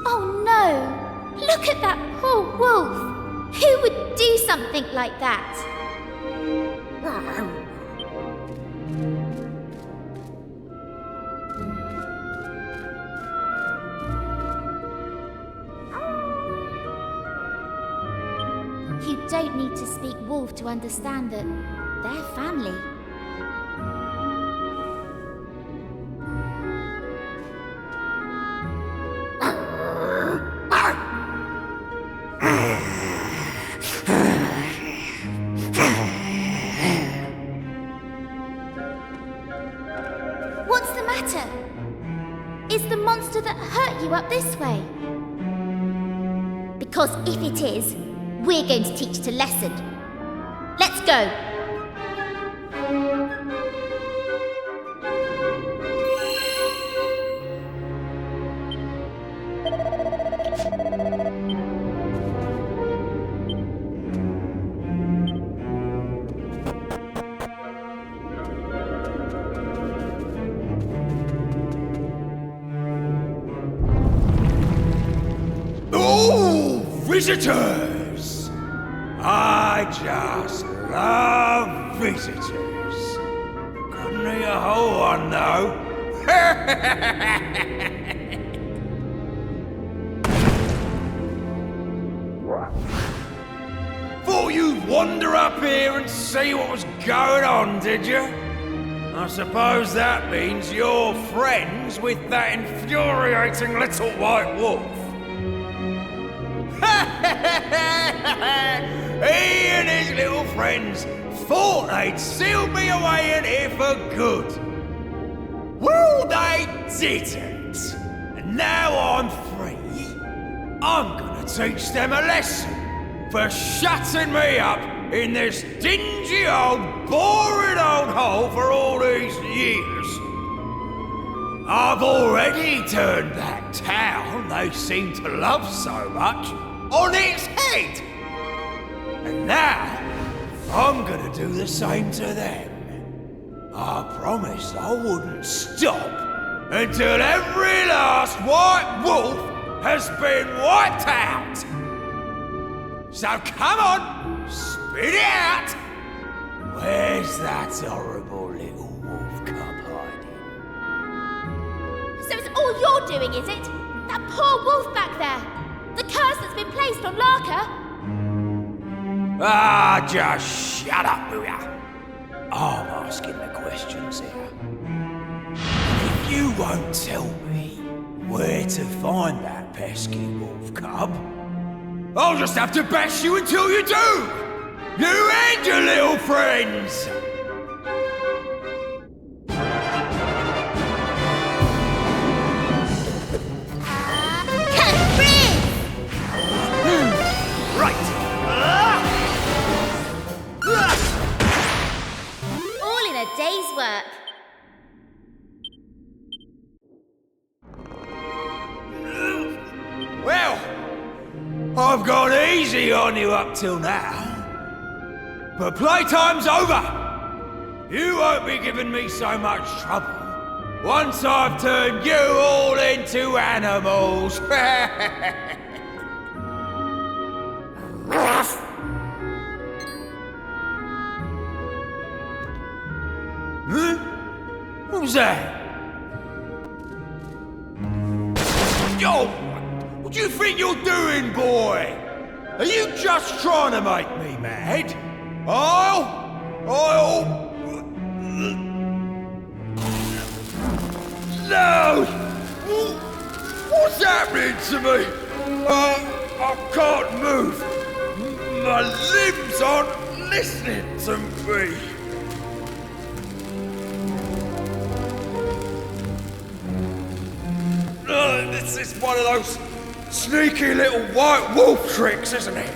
Oh no! Look at that poor wolf! Who would do something like that? You don't need to speak wolf to understand that they're family. What's the matter? Is the monster that hurt you up this way? Because if it is, we're going to teach it a lesson. Let's go! Oh, visitors! I just love visitors. Couldn't eat a whole one, though. Thought you'd wander up here and see what was going on, did you? I suppose that means you're friends with that infuriating little white wolf. He and his little friends thought they'd seal me away in here for good. Well, they didn't. And now I'm free. I'm gonna teach them a lesson for shutting me up in this dingy old, boring old hole for all these years. I've already turned that town they seem to love so much on its head. And now, I'm gonna do the same to them. I promised I wouldn't stop until every last white wolf has been wiped out. So come on, spit it out. Where's that horrible little wolf cub hiding? So it's all you're doing, is it? That poor wolf back there! The curse that's been placed on Larka! Ah, just shut up, will ya? I'm asking the questions here. If you won't tell me where to find that pesky wolf cub, I'll just have to bash you until you do! You and your little friends! All in a day's work. Well, I've gone easy on you up till now. But playtime's over! You won't be giving me so much trouble once I've turned you all into animals. Huh? Who's that? Yo! What do you think you're doing, boy? Are you just trying to make me mad? No! What's happening to me? I can't move. My limbs aren't listening to me. This is one of those sneaky little white wolf tricks, isn't it?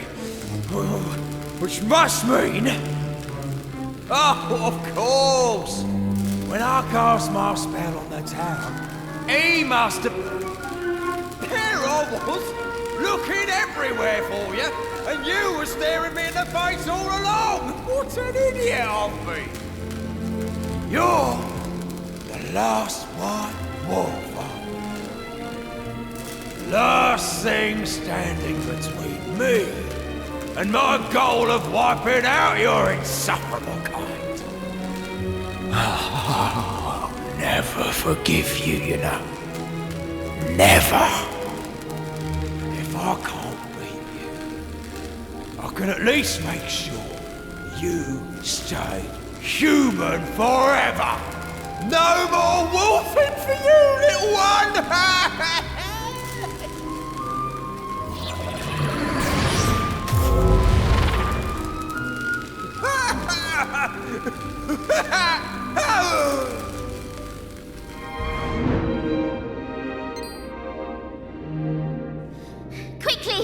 Which must mean... Oh, of course! When I cast my spell on the town, he must have... There I was, looking everywhere everywhere for you, and you were staring me in the face all along! What an idiot of me! You're the last white wolf. Last thing standing between me and my goal of wiping out your insufferable kind. I'll never forgive you, you know. Never. If I can't beat you, I can at least make sure you stay human forever. No more wolfing for you, little one! Quickly!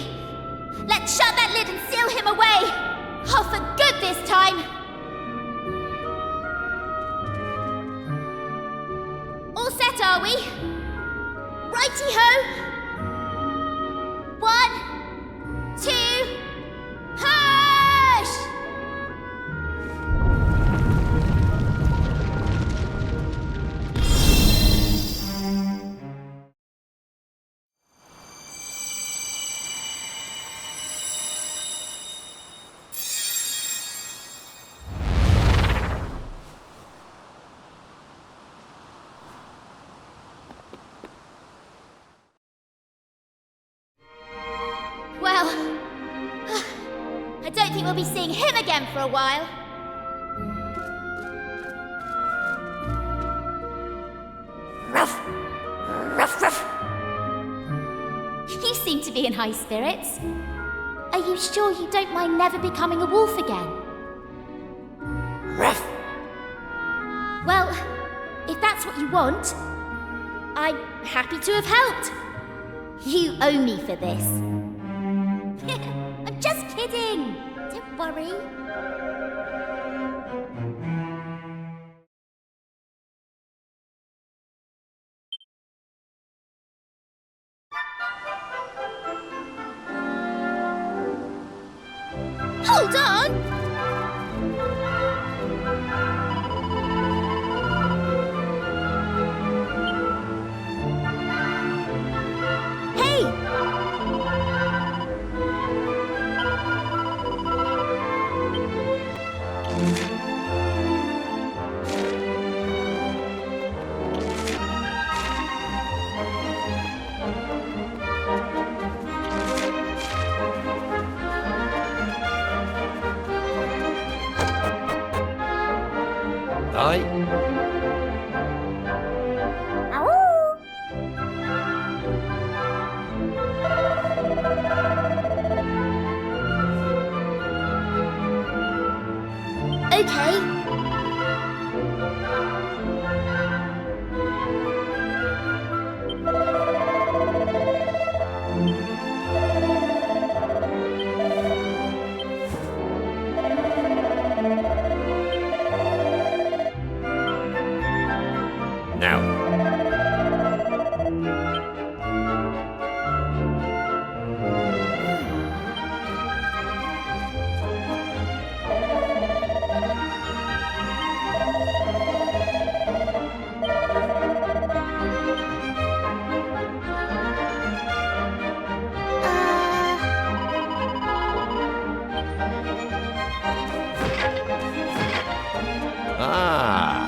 Let's shut that lid and seal him away! Oh, for good this time! All set, are we? Righty-ho! 1, 2, push! Well, I don't think we'll be seeing him again for a while. Ruff! Ruff, ruff! You seem to be in high spirits. Are you sure you don't mind never becoming a wolf again? Ruff! Well, if that's what you want, I'm happy to have helped. You owe me for this. I'm just kidding. Don't worry. Hold on! Hey! Aye. Okay. Now. Ah.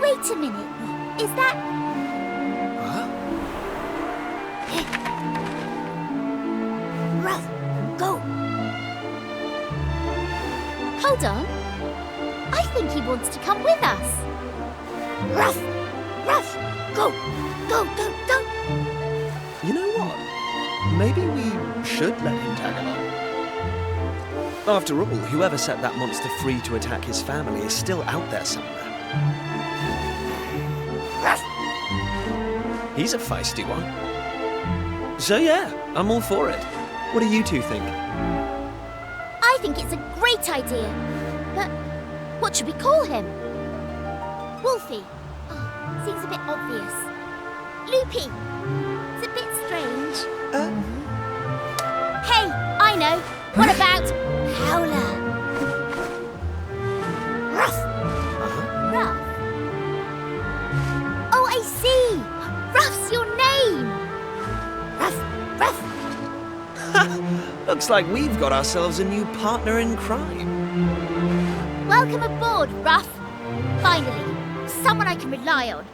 Wait a minute. Is that... Ruff, go. Hold on. I think he wants to come with us. Ruff, Ruff, go, go, go, go. maybe we should let him tag along. After all, whoever set that monster free to attack his family is still out there somewhere. He's a feisty one. So yeah, I'm all for it. What do you two think? I think it's a great idea. But what should we call him? Wolfie. Oh, seems a bit obvious. Loopy. It's a bit strange. Hey, I know. What about Howler? Ruff. Ruff. Oh, I see. Ruff's your name. Ruff. Looks like we've got ourselves a new partner in crime. Welcome aboard, Ruff. Finally, someone I can rely on.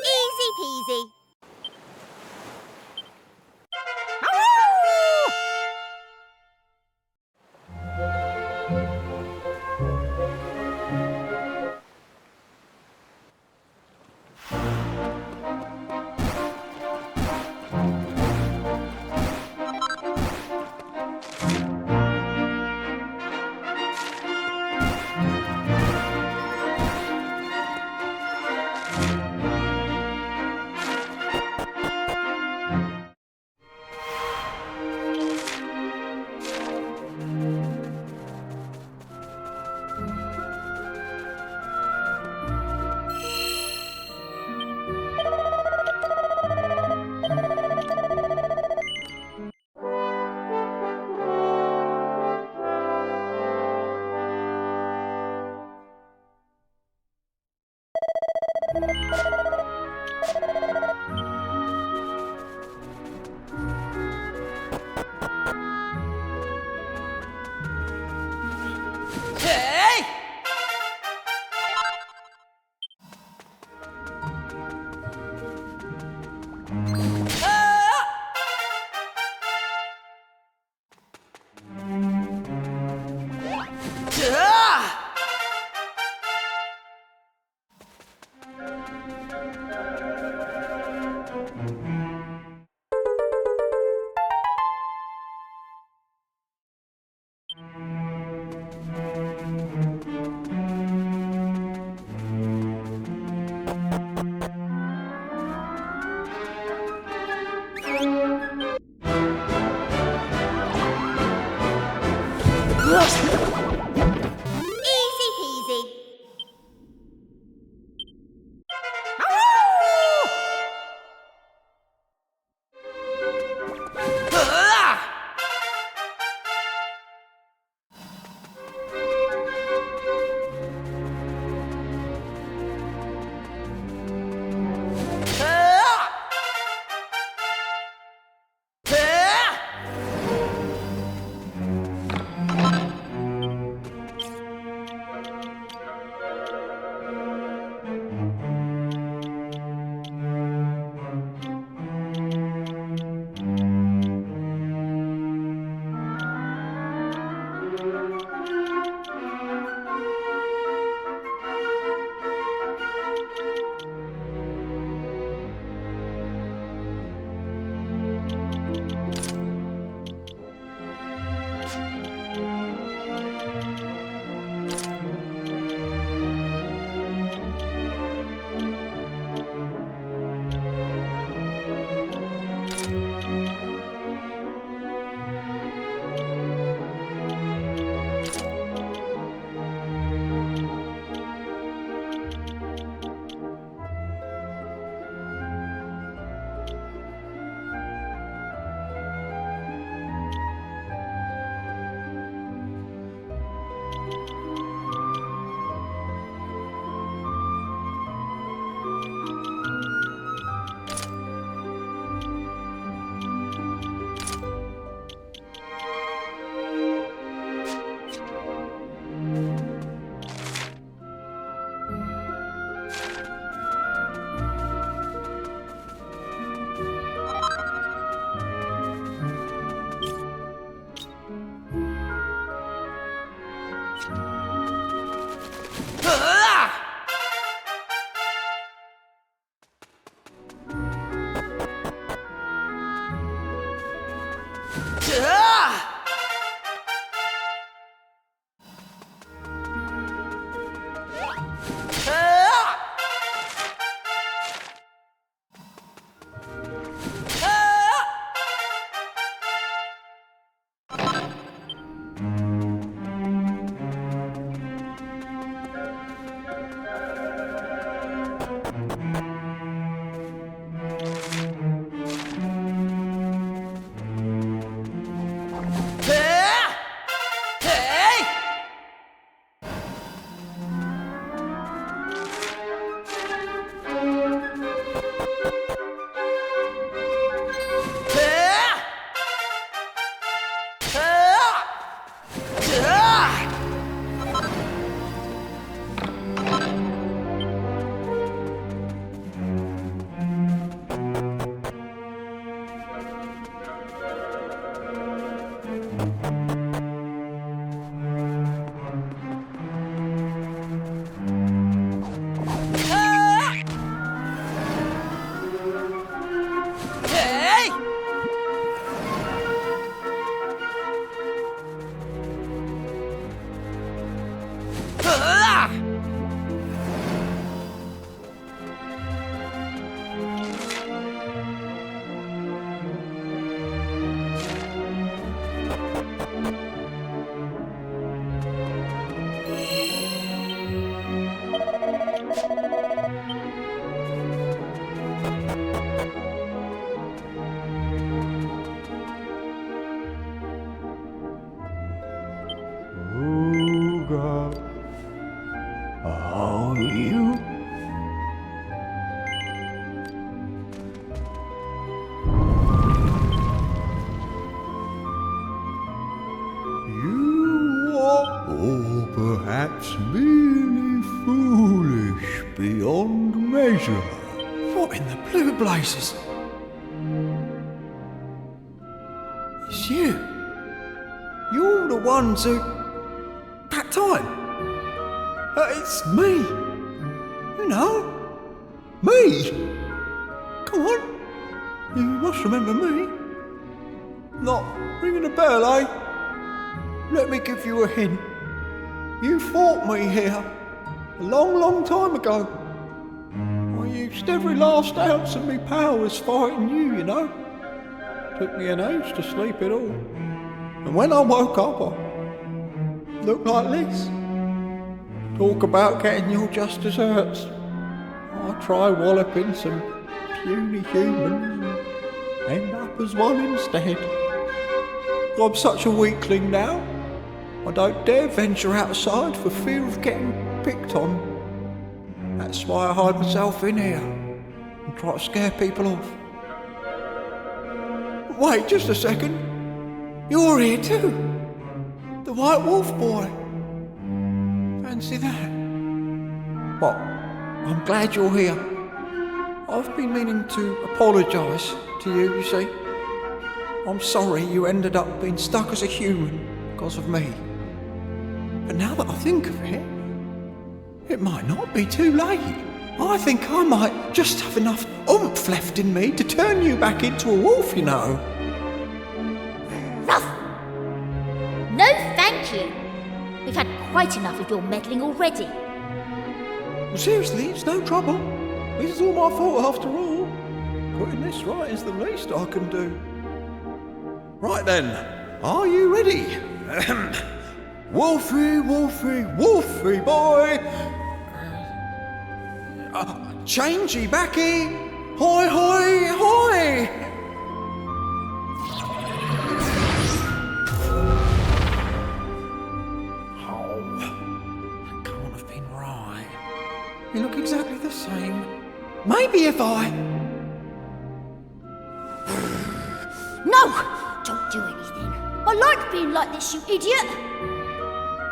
Easy peasy. Hey! Easy peasy. pleasure. What in the blue blazes? It's you. You're the ones who... That time. It's me. You know. Me. Come on. You must remember me. Not ringing a bell, eh? Let me give you a hint. You fought me here a long, long time ago. I used every last ounce of me powers fighting you know. Took me an age to sleep it all. And when I woke up, I looked like this. Talk about getting your just desserts. I try walloping some puny humans and end up as one instead. I'm such a weakling now, I don't dare venture outside for fear of getting picked on. That's why I hide myself in here and try to scare people off. Wait just a second. You're here too. The White Wolf boy. Fancy that. Well, I'm glad you're here. I've been meaning to apologise to you, you see. I'm sorry you ended up being stuck as a human because of me. But now that I think of it, it might not be too late. I think I might just have enough oomph left in me to turn you back into a wolf, you know. Ruff! No thank you. We've had quite enough of your meddling already. Seriously, it's no trouble. This is all my fault after all. Putting this right is the least I can do. Right then, are you ready? Wolfie, Wolfie, Wolfie boy! Changey backy! Hoi, hoi, hoi! Oh, that can't have been right. You look exactly the same. Maybe if I... No! Don't do anything. I like being like this, you idiot!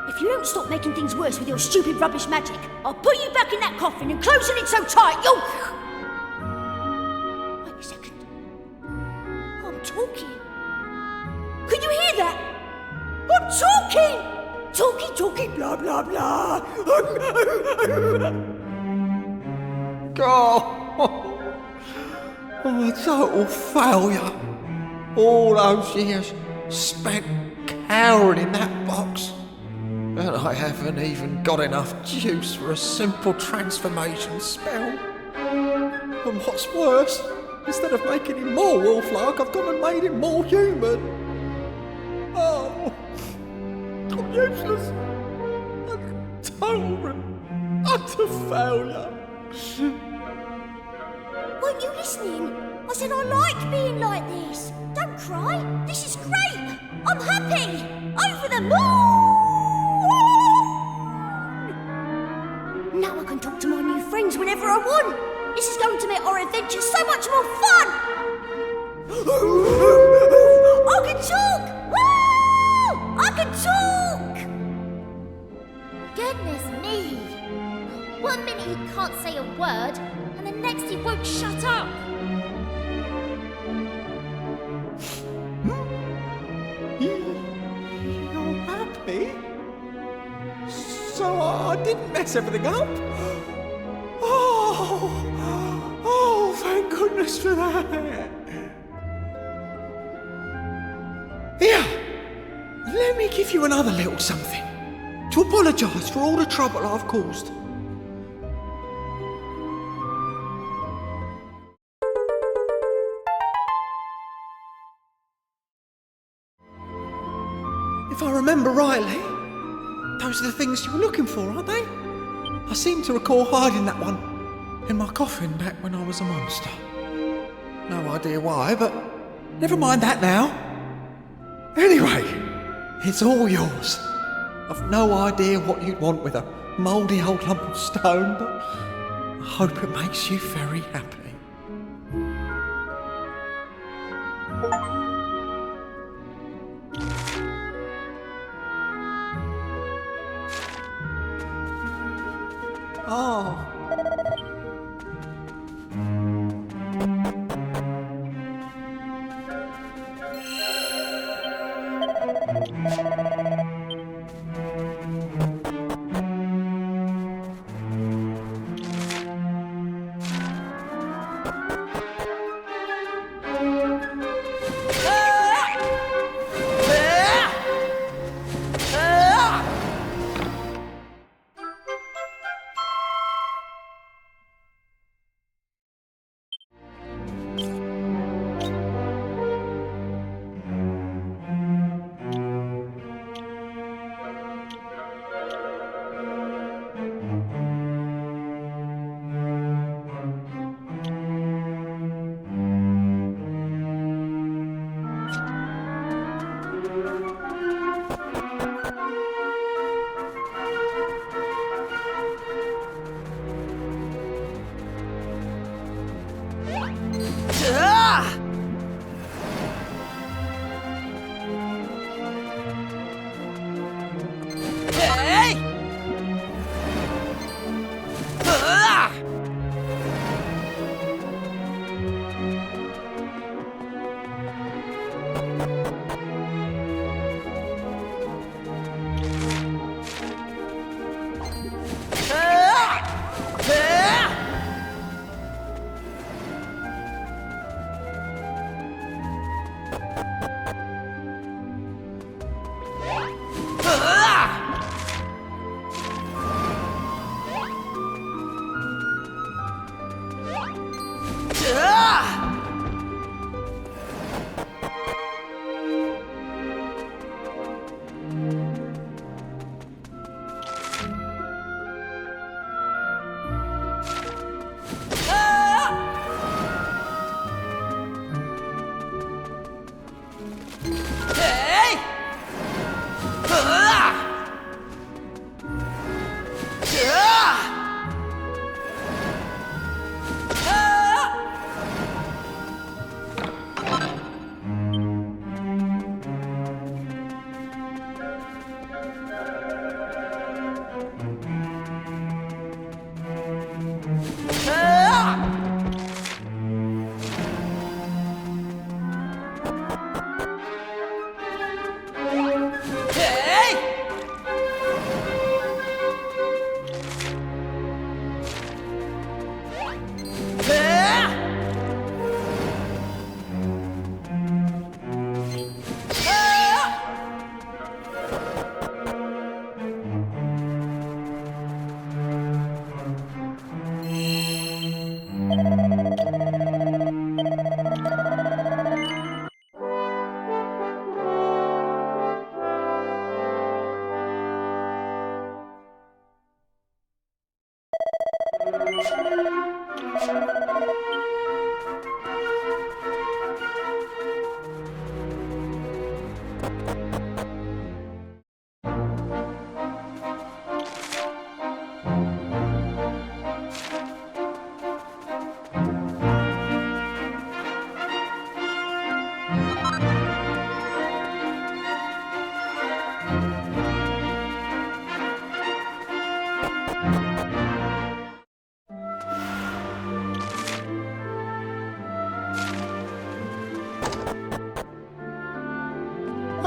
If you don't stop making things worse with your stupid rubbish magic, I'll put you back in that coffin and closing it so tight you'll... Wait a second. I'm talking. Can you hear that? I'm talking! Talkie, blah, blah, blah. Oh, a total failure. All those years spent cowering in that box. And I haven't even got enough juice for a simple transformation spell. And what's worse, instead of making him more wolf-like, I've gone and made him more human. Oh, I'm useless. I'm a total and utter failure. Weren't you listening? I said I like being like this. Don't cry. This is great. I'm happy. Over the moon. Now I can talk to my new friends whenever I want. This is going to make our adventure so much more fun. I can talk. Woo! I can talk. Goodness me. 1 minute he can't say a word, and the next he won't shut up. You're happy? So I didn't mess everything up? Oh, thank goodness for that. Here, let me give you another little something to apologise for all the trouble I've caused. If I remember rightly, those are the things you were looking for, aren't they? I seem to recall hiding that one in my coffin back when I was a monster. No idea why, but never mind that now. Anyway, it's all yours. I've no idea what you'd want with a mouldy old lump of stone, but I hope it makes you very happy. Oh.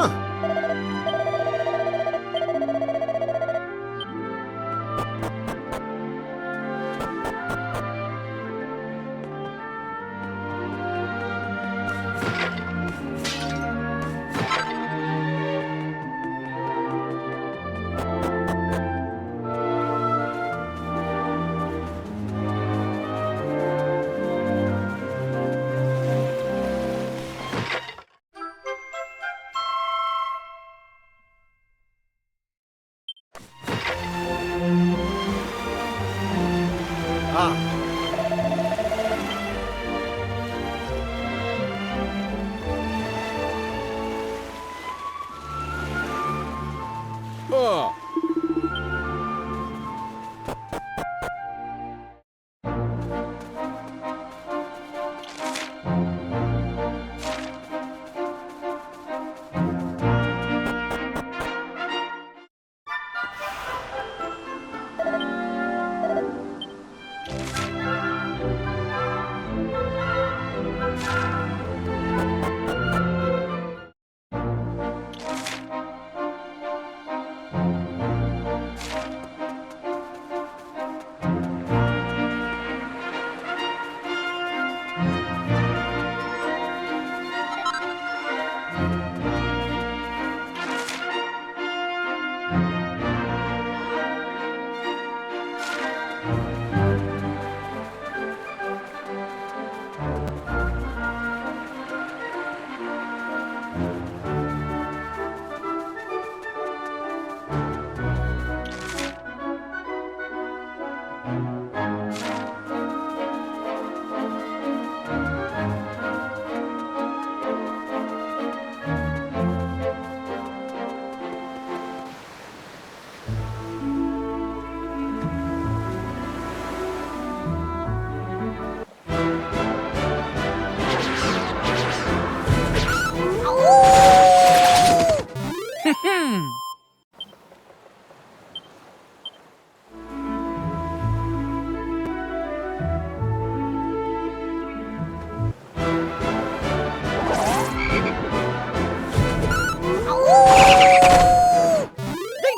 Oh.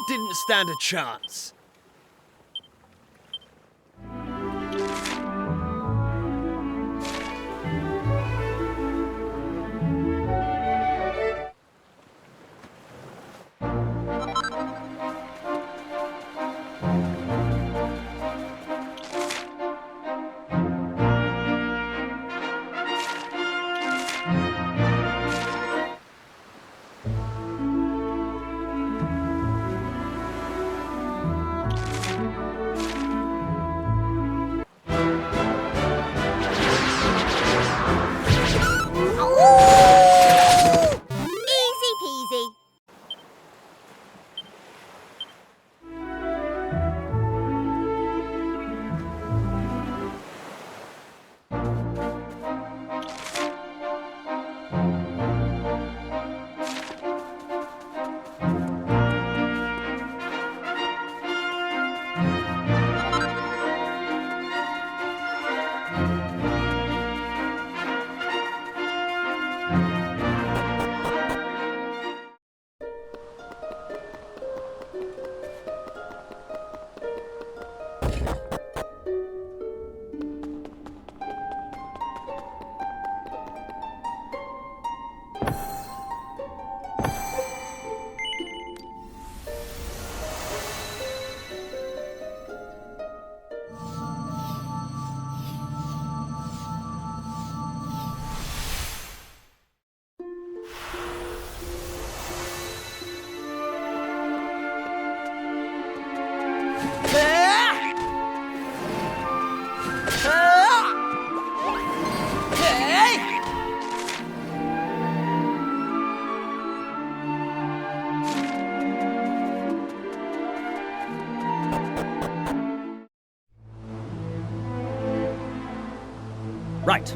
Didn't stand a chance. Easy peasy. Right.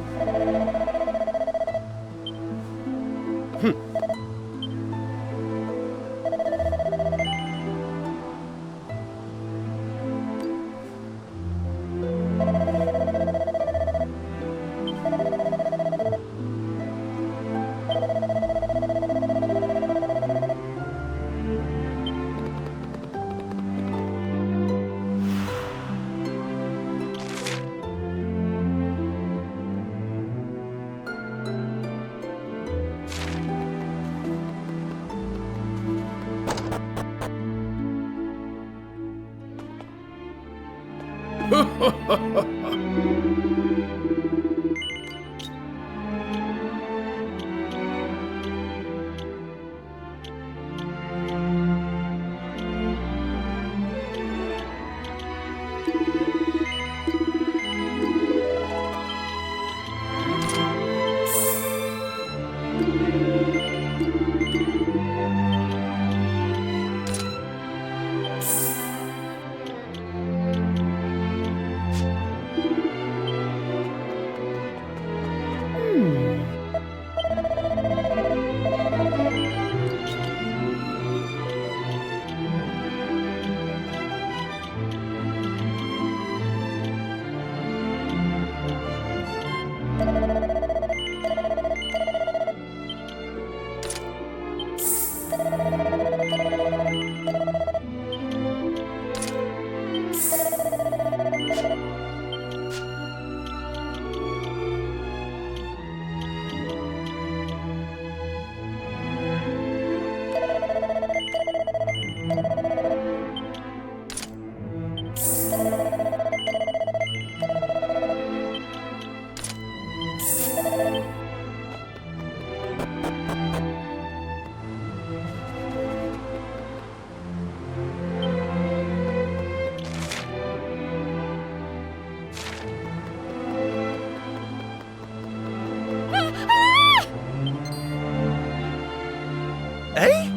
Eh?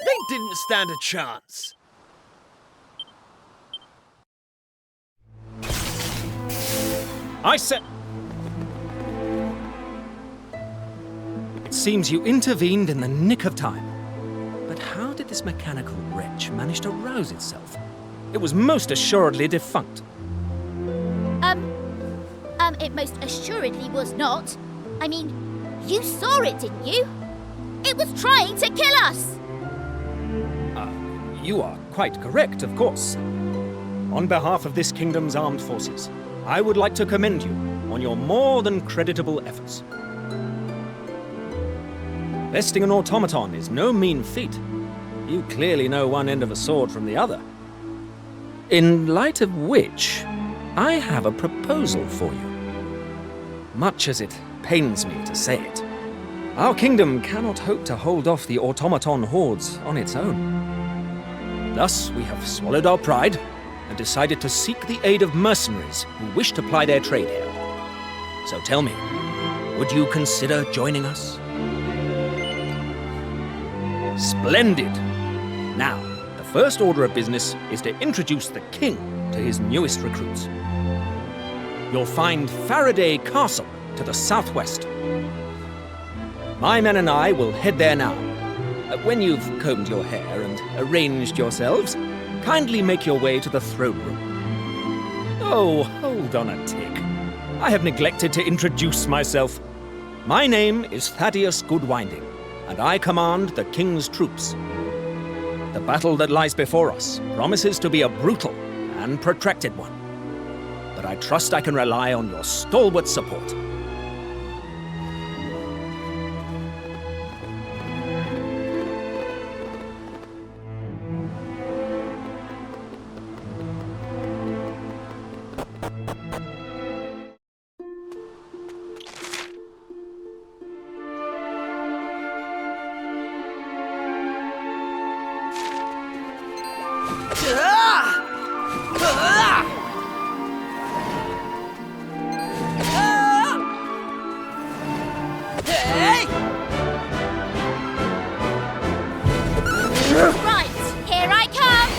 They didn't stand a chance. I said... It seems you intervened in the nick of time. But how did this mechanical wretch manage to rouse itself? It was most assuredly defunct. It most assuredly was not. I mean, you saw it, didn't you? It was trying to kill us! You are quite correct, of course. On behalf of this kingdom's armed forces, I would like to commend you on your more than creditable efforts. Besting an automaton is no mean feat. You clearly know one end of a sword from the other. In light of which, I have a proposal for you. Much as it pains me to say it, our kingdom cannot hope to hold off the automaton hordes on its own. Thus, we have swallowed our pride and decided to seek the aid of mercenaries who wish to ply their trade here. So tell me, would you consider joining us? Splendid! Now, the first order of business is to introduce the king to his newest recruits. You'll find Faraday Castle to the southwest. My men and I will head there now. When you've combed your hair and arranged yourselves, kindly make your way to the throne room. Oh, hold on a tick. I have neglected to introduce myself. My name is Thaddeus Goodwinding, and I command the king's troops. The battle that lies before us promises to be a brutal and protracted one. But I trust I can rely on your stalwart support. Right, here I come!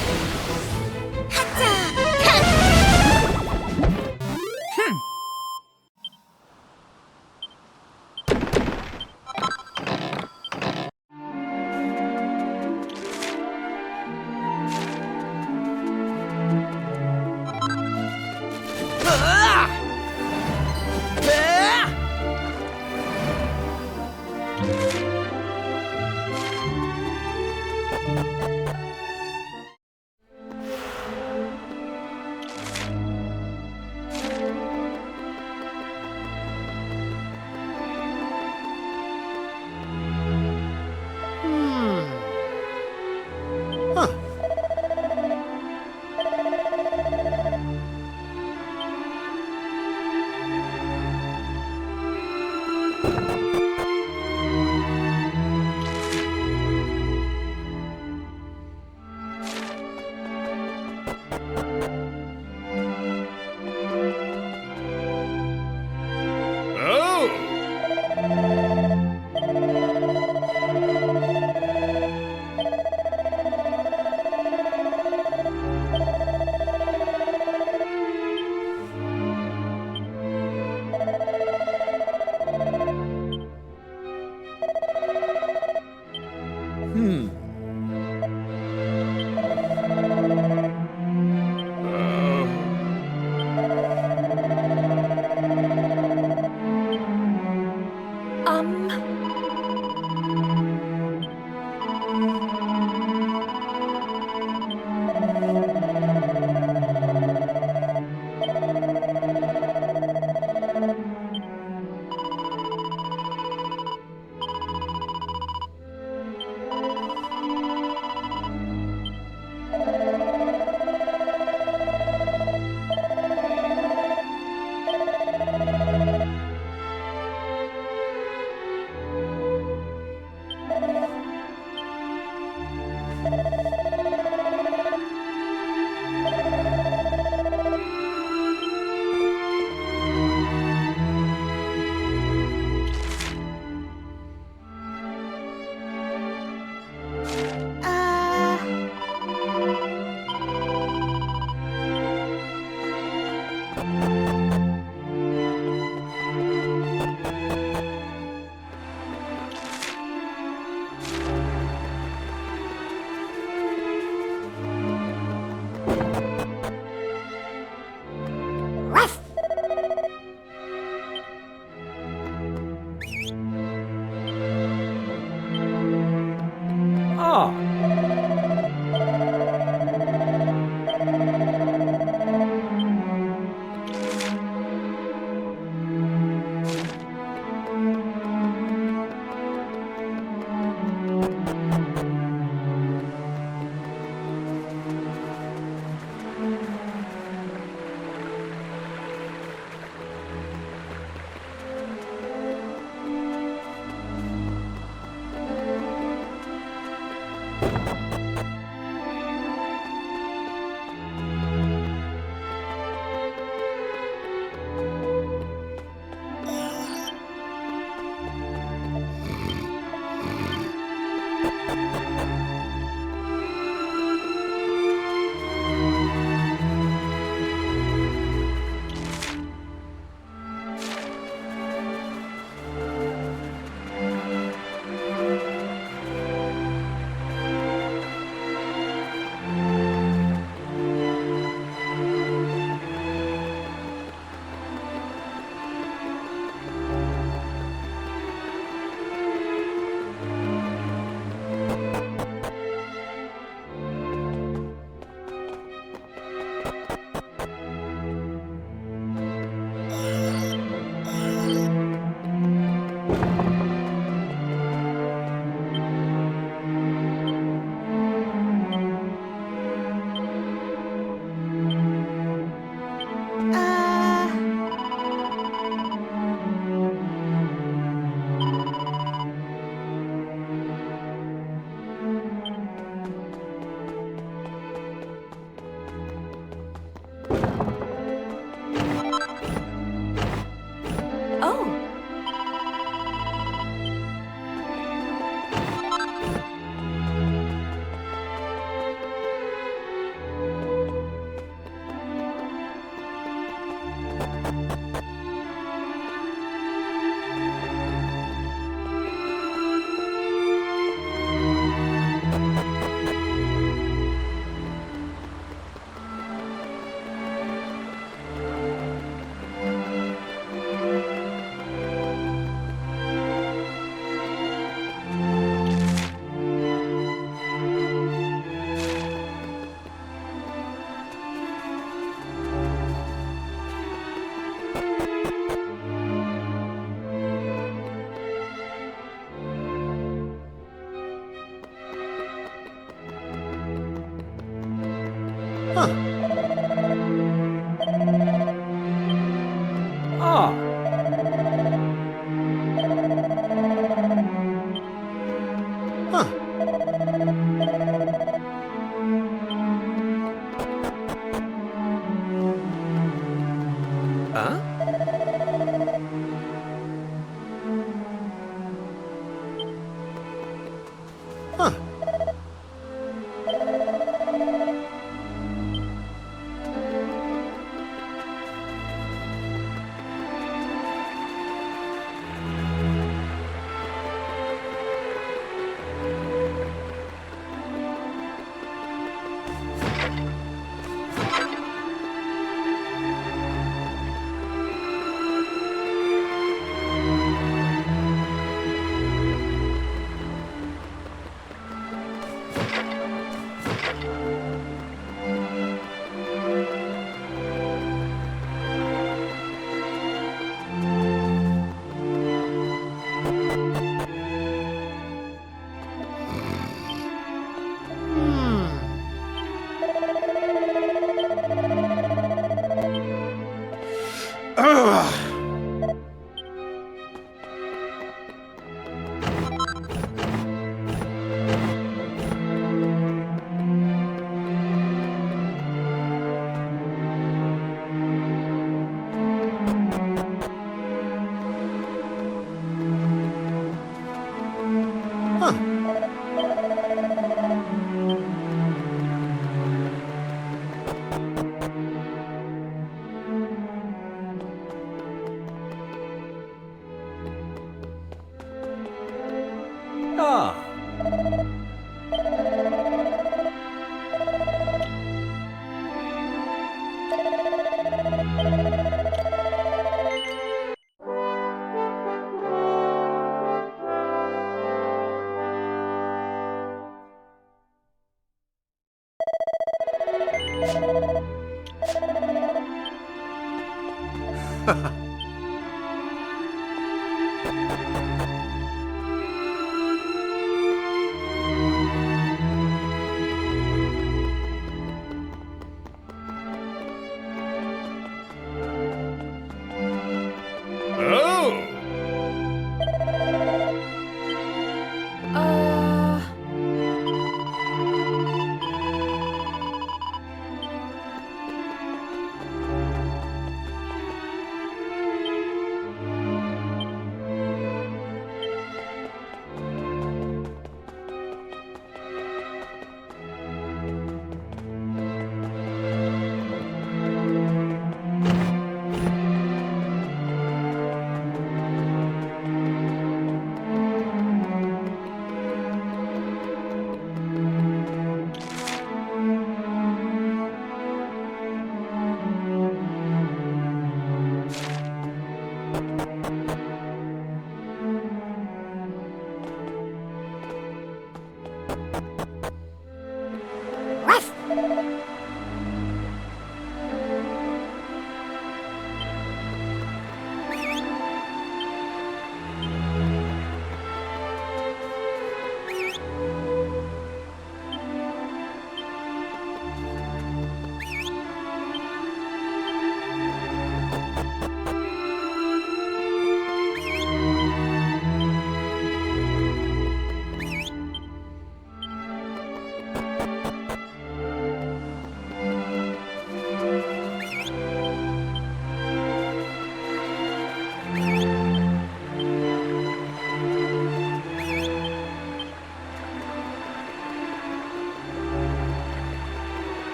Ah.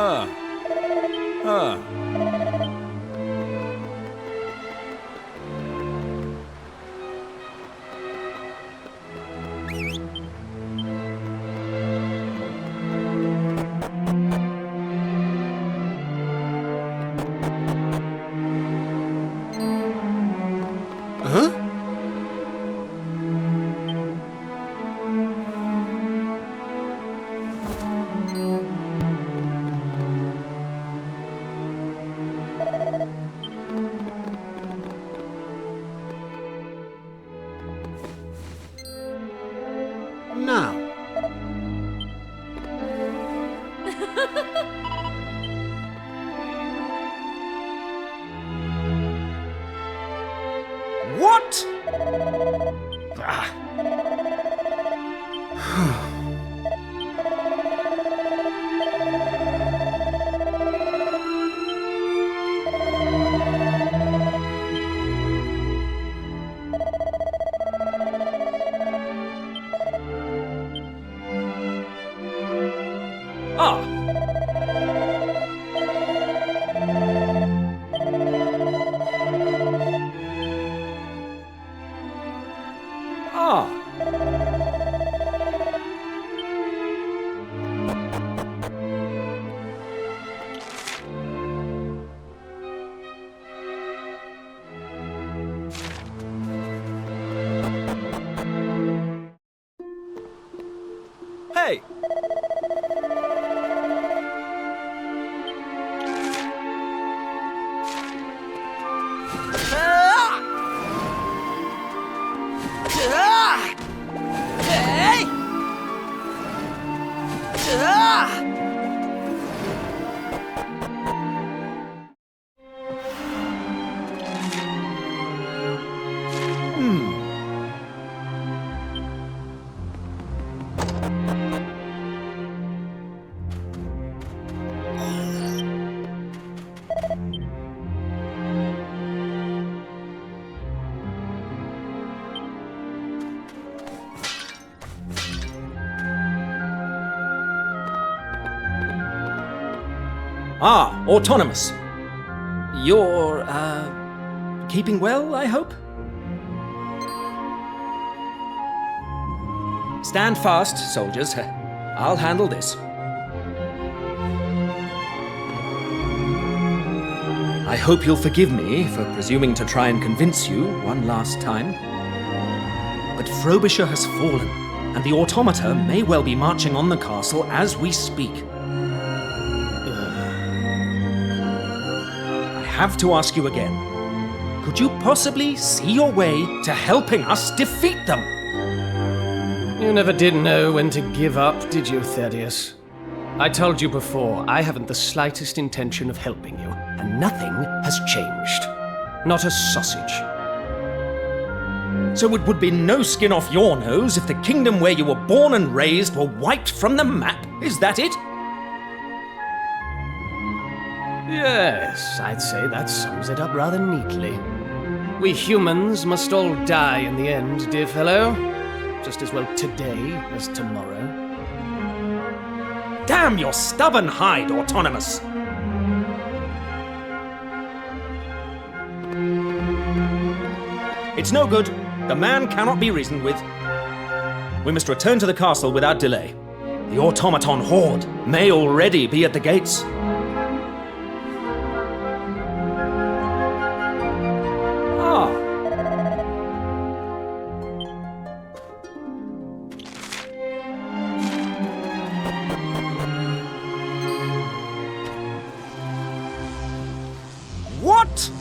Now. What? Ah. Ah. Ah. Hey! Ah, Autonomous. You're, keeping well, I hope? Stand fast, soldiers. I'll handle this. I hope you'll forgive me for presuming to try and convince you one last time. But Frobisher has fallen, and the automata may well be marching on the castle as we speak. I have to ask you again. Could you possibly see your way to helping us defeat them? You never did know when to give up, did you, Thaddeus? I told you before, I haven't the slightest intention of helping you, and nothing has changed. Not a sausage. So it would be no skin off your nose if the kingdom where you were born and raised were wiped from the map? Is that it? Yes, I'd say that sums it up rather neatly. We humans must all die in the end, dear fellow. Just as well today as tomorrow. Damn your stubborn hide, Autonomous! It's no good. The man cannot be reasoned with. We must return to the castle without delay. The automaton horde may already be at the gates. What?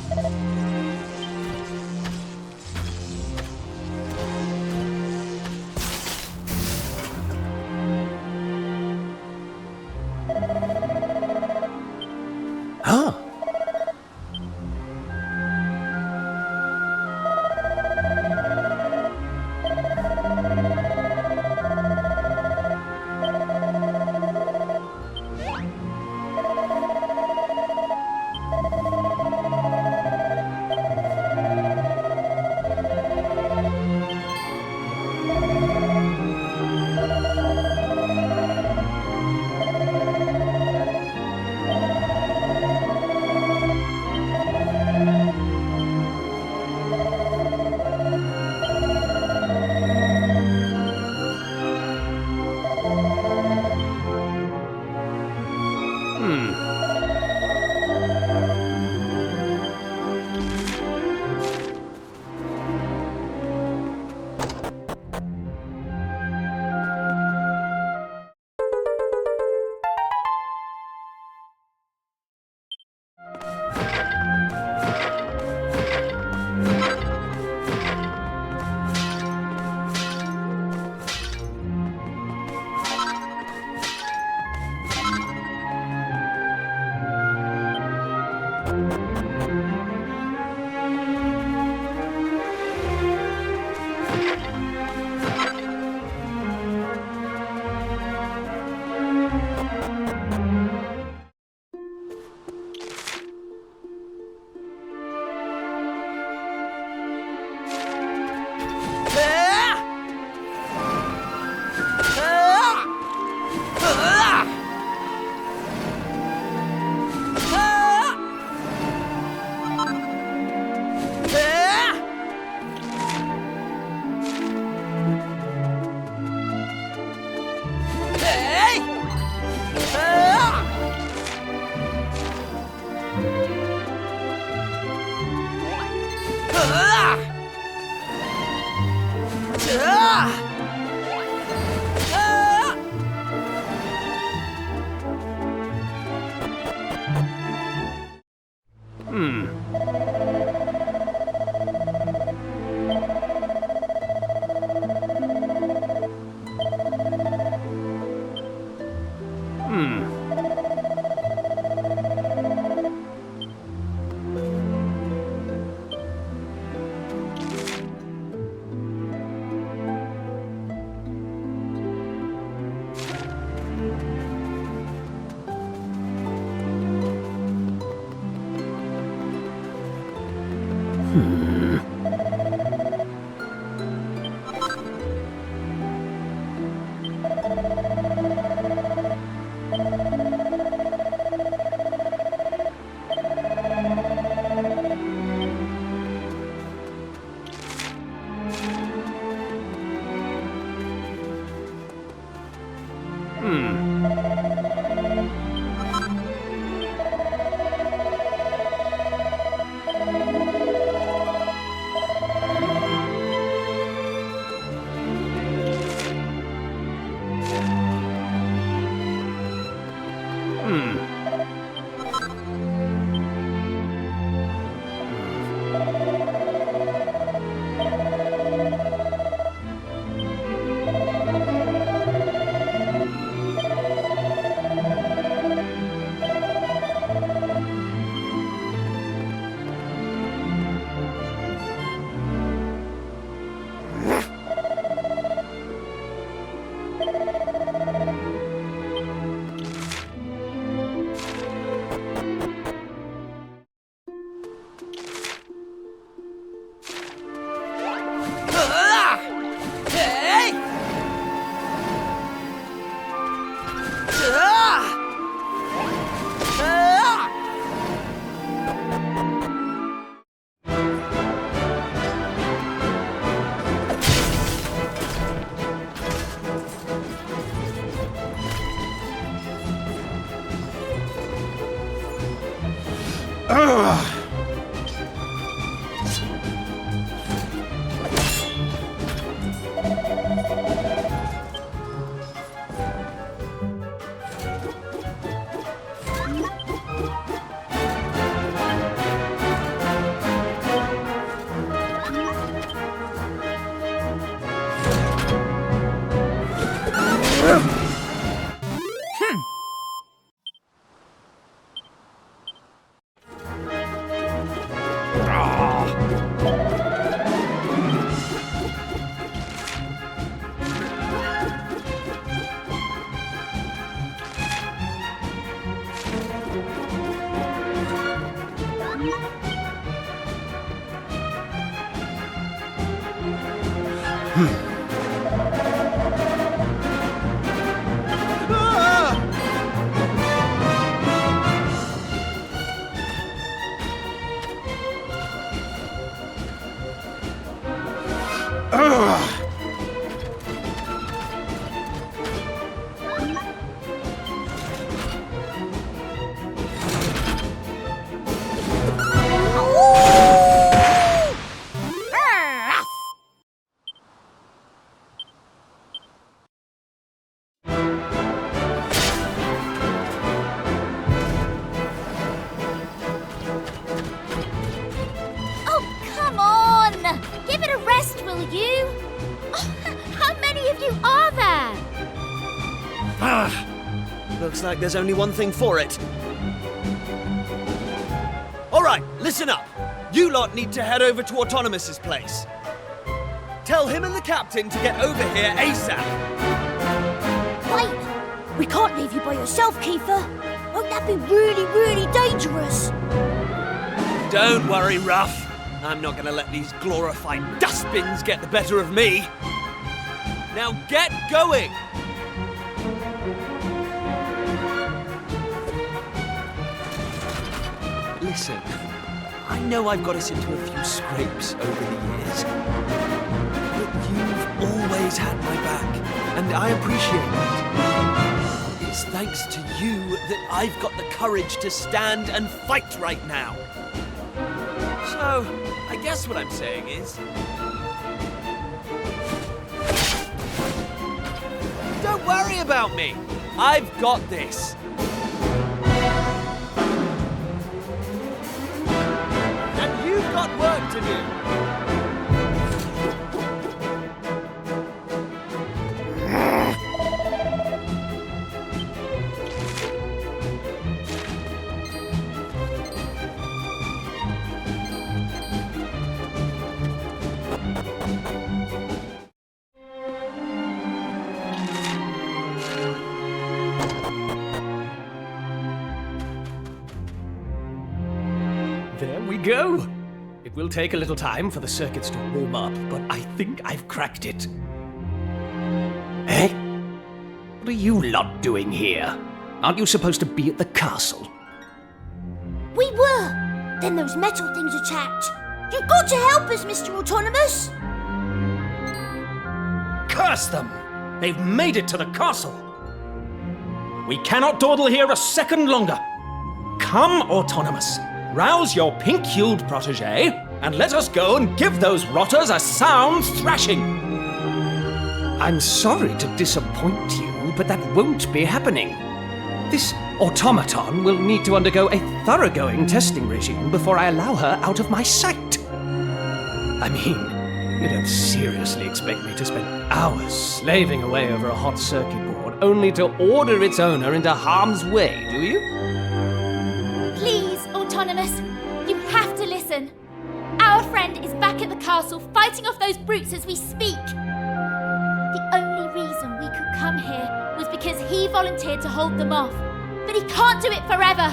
Looks like there's only one thing for it. Alright, listen up. You lot need to head over to Autonomous's place. Tell him and the captain to get over here ASAP. Wait! We can't leave you by yourself, Kiefer. Won't that be really, really dangerous? Don't worry, Ruff. I'm not gonna let these glorified dustbins get the better of me. Now get going! Listen, I know I've got us into a few scrapes over the years, but you've always had my back, and I appreciate that. It's thanks to you that I've got the courage to stand and fight right now. So, I guess what I'm saying is... don't worry about me! I've got this! And you've got work to do! There we go. It will take a little time for the circuits to warm up, but I think I've cracked it. Eh? What are you lot doing here? Aren't you supposed to be at the castle? We were! Then those metal things attacked. You've got to help us, Mr. Autonomous! Curse them! They've made it to the castle! We cannot dawdle here a second longer! Come, Autonomous, rouse your pink-hued protégé, and let us go and give those rotters a sound thrashing! I'm sorry to disappoint you, but that won't be happening. This automaton will need to undergo a thoroughgoing testing regime before I allow her out of my sight. I mean, you don't seriously expect me to spend hours slaving away over a hot circuit board only to order its owner into harm's way, do you? Please, Autonomous, you have to listen. Our friend is back at the castle fighting off those brutes as we speak. The only reason we could come here was because he volunteered to hold them off. But he can't do it forever.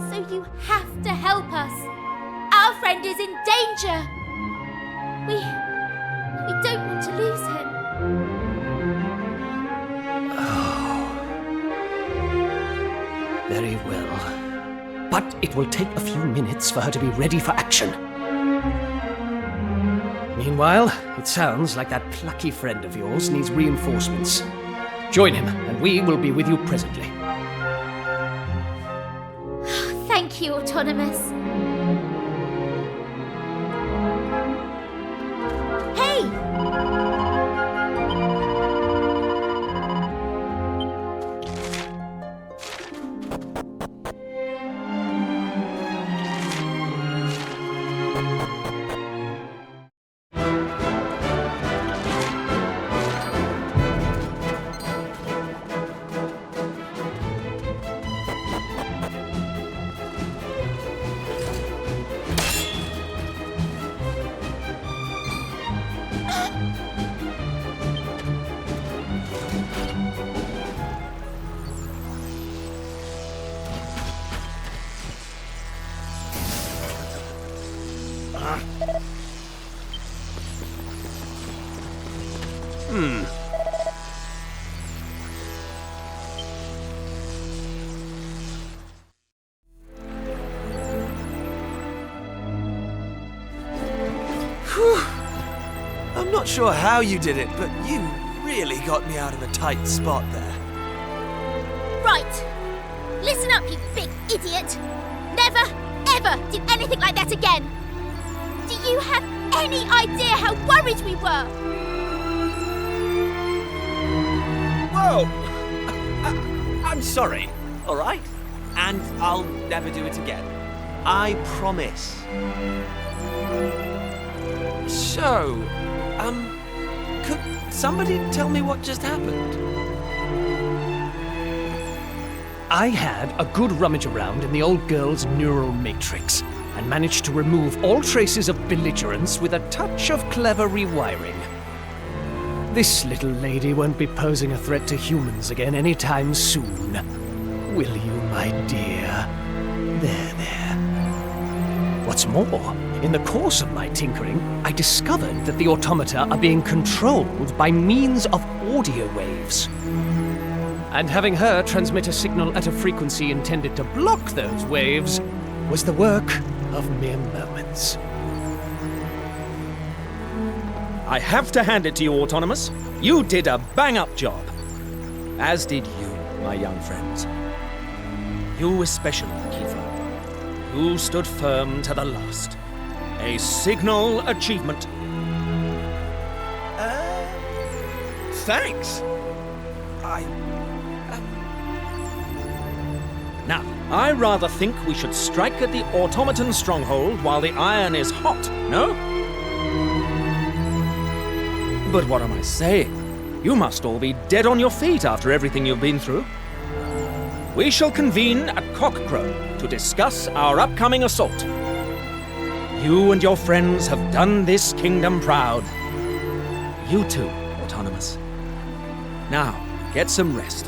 So you have to help us. Our friend is in danger. We don't want to lose him. Very well. But it will take a few minutes for her to be ready for action. Meanwhile, it sounds like that plucky friend of yours needs reinforcements. Join him, and we will be with you presently. Thank you, Autonomous. Hey! I'm not sure how you did it, but you really got me out of a tight spot there. Right. Listen up, you big idiot. Never, ever did anything like that again. Do you have any idea how worried we were? Whoa! I'm sorry, all right? And I'll never do it again. I promise. So, could somebody tell me what just happened? I had a good rummage around in the old girl's neural matrix and managed to remove all traces of belligerence with a touch of clever rewiring. This little lady won't be posing a threat to humans again anytime soon. Will you, my dear? There. What's more, in the course of my tinkering, I discovered that the automata are being controlled by means of audio waves. And having her transmit a signal at a frequency intended to block those waves was the work of mere moments. I have to hand it to you, Autonomous. You did a bang-up job. As did you, my young friends. You especially, Kiefer. You stood firm to the last. A signal achievement. Thanks. Now, I rather think we should strike at the automaton stronghold while the iron is hot, no? But what am I saying? You must all be dead on your feet after everything you've been through. We shall convene at cockcrow to discuss our upcoming assault. You and your friends have done this kingdom proud. You too, Autonomous. Now, get some rest.